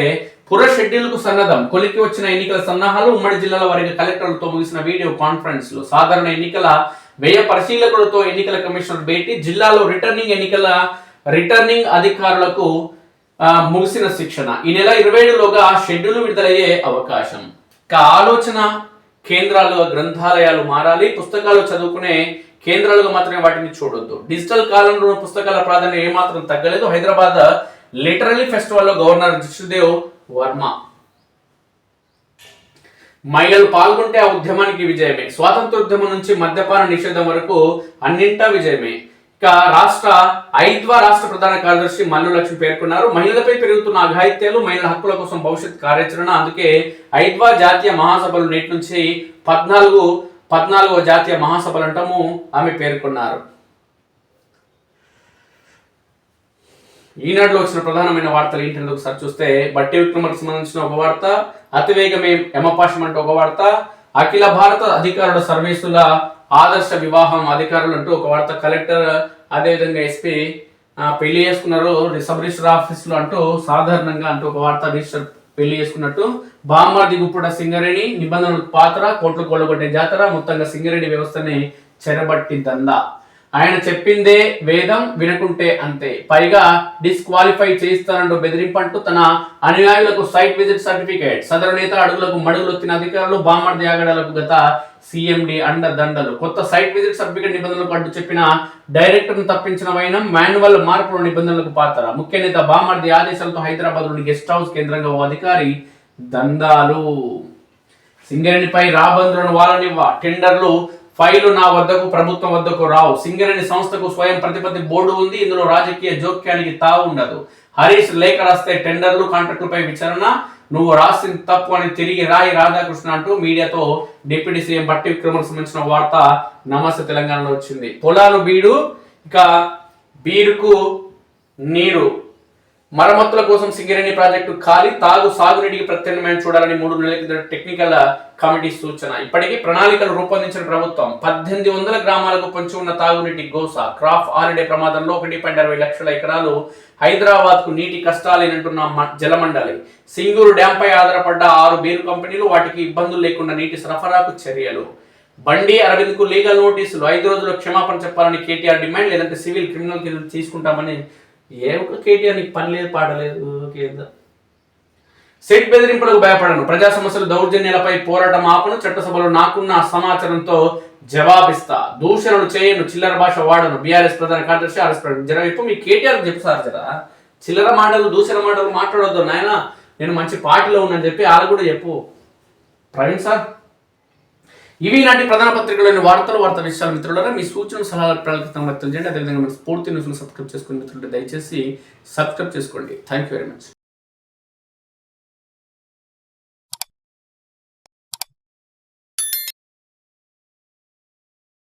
పుర షెడ్యూల్ కు సన్నద్ధం. కొలికి వచ్చిన ఎన్నికల సన్నాహాలు. ఉమ్మడి జిల్లాల వారికి కలెక్టర్లతో ముగిసిన వీడియో కాన్ఫరెన్స్ లో సాధారణ ఎన్నికల వ్యయ పరిశీలకులతో ఎన్నికల కమిషనర్ భేటీ. జిల్లాలో రిటర్నింగ్ అధికారులకు ముగిసిన శిక్షణ. ఈ నెల 27లోగా షెడ్యూల్ విడుదలయ్యే అవకాశం. ఆలోచన కేంద్రాలుగా గ్రంథాలయాలు మారాలి. పుస్తకాలు చదువుకునే కేంద్రాలుగా మాత్రమే వాటిని చూడొద్దు. డిజిటల్ కాలంలో పుస్తకాల ప్రాధాన్యత ఏమాత్రం తగ్గలేదు. హైదరాబాద్ లిటరరీ ఫెస్టివల్లో గవర్నర్ జిష్ణుదేవ్ వర్మ. మహిళలు పాల్గొంటే ఆ ఉద్యమానికి విజయమే. స్వాతంత్రోద్యమం నుంచి మద్యపాన నిషేధం వరకు అన్నింటా విజయమే. ఇక ఐద్వా రాష్ట్ర ప్రధాన కార్యదర్శి మల్లు లక్ష్మి పేర్కొన్నారు. మహిళలపై పెరుగుతున్న అఘాయిత్యాలు, మహిళల హక్కుల కోసం భవిష్యత్ కార్యాచరణ. అందుకే ఐద్వా జాతీయ మహాసభలు నేటి నుంచి 14వ జాతీయ మహాసభలు అంటాము ఆమె పేర్కొన్నారు. ఈనాడులో వచ్చిన ప్రధానమైన వార్తలు ఏంటంటే ఒకసారి చూస్తే, బట్టి విక్రమకు సంబంధించిన ఒక వార్త, అతివేగమే యమపాశం అంటూ ఒక వార్త, అఖిల భారత అధికారుల సర్వీసుల ఆదర్శ వివాహం అధికారులు అంటూ ఒక వార్త, కలెక్టర్ అదేవిధంగా ఎస్పీ పెళ్లి చేసుకున్నారు సబ్ రిజిస్టర్ ఆఫీస్ లో అంటూ సాధారణంగా అంటూ ఒక వార్త, రిజిస్టర్ పెళ్లి చేసుకున్నట్టు, బామ్మర్ది గుప్పుడ సింగరేణి నిబంధనలకు పాత్ర, కోట్లు కొల్లగొట్టే జాతర, మొత్తంగా సింగరేణి వ్యవస్థని చెరబట్టి దందా. ఆయన చెప్పిందే వేదం, వినకుంటే అంతే, పైగా డిస్క్వాలిఫై చేయిస్తానంటూ బెదిరింపంటూ తన అనుయాయులకు సైట్ విజిట్ సర్టిఫికేట్. సదరు నేత అడుగులకు మడుగులొత్తిన అధికారులు, బామ్మర్ది ఆగడాలకు గత సిఎండి అండదండలు. కొత్త సైట్ విజిట్ సర్టిఫికేట్ నిబంధనలకు అడ్డు చెప్పిన డైరెక్టర్ను తప్పించిన వైనం, మాన్యువల్ మార్పుల నిబంధనలకు పాత్ర. ముఖ్య నేత బామ్మర్ది ఆదేశాలతో హైదరాబాద్ లోని గెస్ట్ హౌస్ కేంద్రంగా ఓ అధికారి దందాలు. సింగరేణిపై రాబందులను వాళ్ళనివ్వ, టెండర్లు ఫైలు నా వద్దకు, ప్రభుత్వం వద్దకు రావు. సింగరేణి సంస్థకు స్వయం ప్రతిపత్తి బోర్డు ఉంది. ఇందులో రాజకీయ జోక్యానికి తావు ఉండదు. హరీష్ లేఖ రాస్తే టెండర్లు, కాంట్రాక్టులపై విచారణ, నువ్వు రాసింది తప్పు అని తిరిగి రాయి రాధాకృష్ణ అంటూ మీడియాతో డిప్యూటీ సీఎం బట్టి విక్రమకు సంబంధించిన వార్త నమస్తే తెలంగాణలో వచ్చింది. పొలాలు బీడు, ఇక బీరుకు నీరు. మరమ్మతుల కోసం సింగరేణి ప్రాజెక్టు ఖాళీ, సాగునీటికి ప్రత్యామ్నాయం చూడాలని 3 నెలల కింద టెక్నికల్ కమిటీ సూచన. ఇప్పటికీ ప్రణాళికలు రూపొందించిన ప్రభుత్వం. 1800 గ్రామాలకు పొంచి ఉన్న తాగునీటి గోస. క్రాప్ హాలిడే ప్రమాదంలో 1.60 లక్షల ఎకరాలు. హైదరాబాద్ కు నీటి కష్టాలేనంటున్న జలమండలి. సింగూరు డ్యాం పై ఆధారపడ్డ 6 బీరు కంపెనీలు, వాటికి ఇబ్బందులు లేకుండా నీటి సరఫరాకు చర్యలు. బండి అరవింద్ కు లీగల్ నోటీసులు. 5 రోజుల్లో క్షమాపణ చెప్పాలని కేటీఆర్ డిమాండ్, లేదంటే సివిల్ క్రిమినల్ కేసులు తీసుకుంటామని. కేటీఆర్ నీకు పని లేదు, పాడలేదు. సెట్ బెదిరింపులకు భయపడను, ప్రజా సమస్యలు దౌర్జన్యాలపై పోరాటం ఆపను, చట్టసభలో నాకున్న సమాచారంతో జవాబిస్తా, దూషణలు చేయను, చిల్లర భాష వాడను. బీఆర్ఎస్ ప్రధాన కార్యదర్శి ఆర్ఎస్ జర ఇప్పుడు మీ కేటీఆర్ చెప్పు సార్, జరా చిల్లర మాటలు దూషణ మాటలు మాట్లాడొద్దు నాయన, నేను మంచి పార్టీలో ఉన్నాను చెప్పి వాళ్ళు కూడా చెప్పు ప్రవీణ్ సార్. ఇవి నాటి ప్రధాన పత్రికలోని వార్తా విషయాల మిత్రులారా, మీ సూచన సలహాలు ప్రకటన వ్యక్తం చేయండి. అదేవిధంగా మీరు స్ఫూర్తి న్యూస్ను సబ్స్క్రైబ్ చేసుకుని మిత్రులు దయచేసి సబ్స్క్రైబ్ చేసుకోండి. Thank you very much.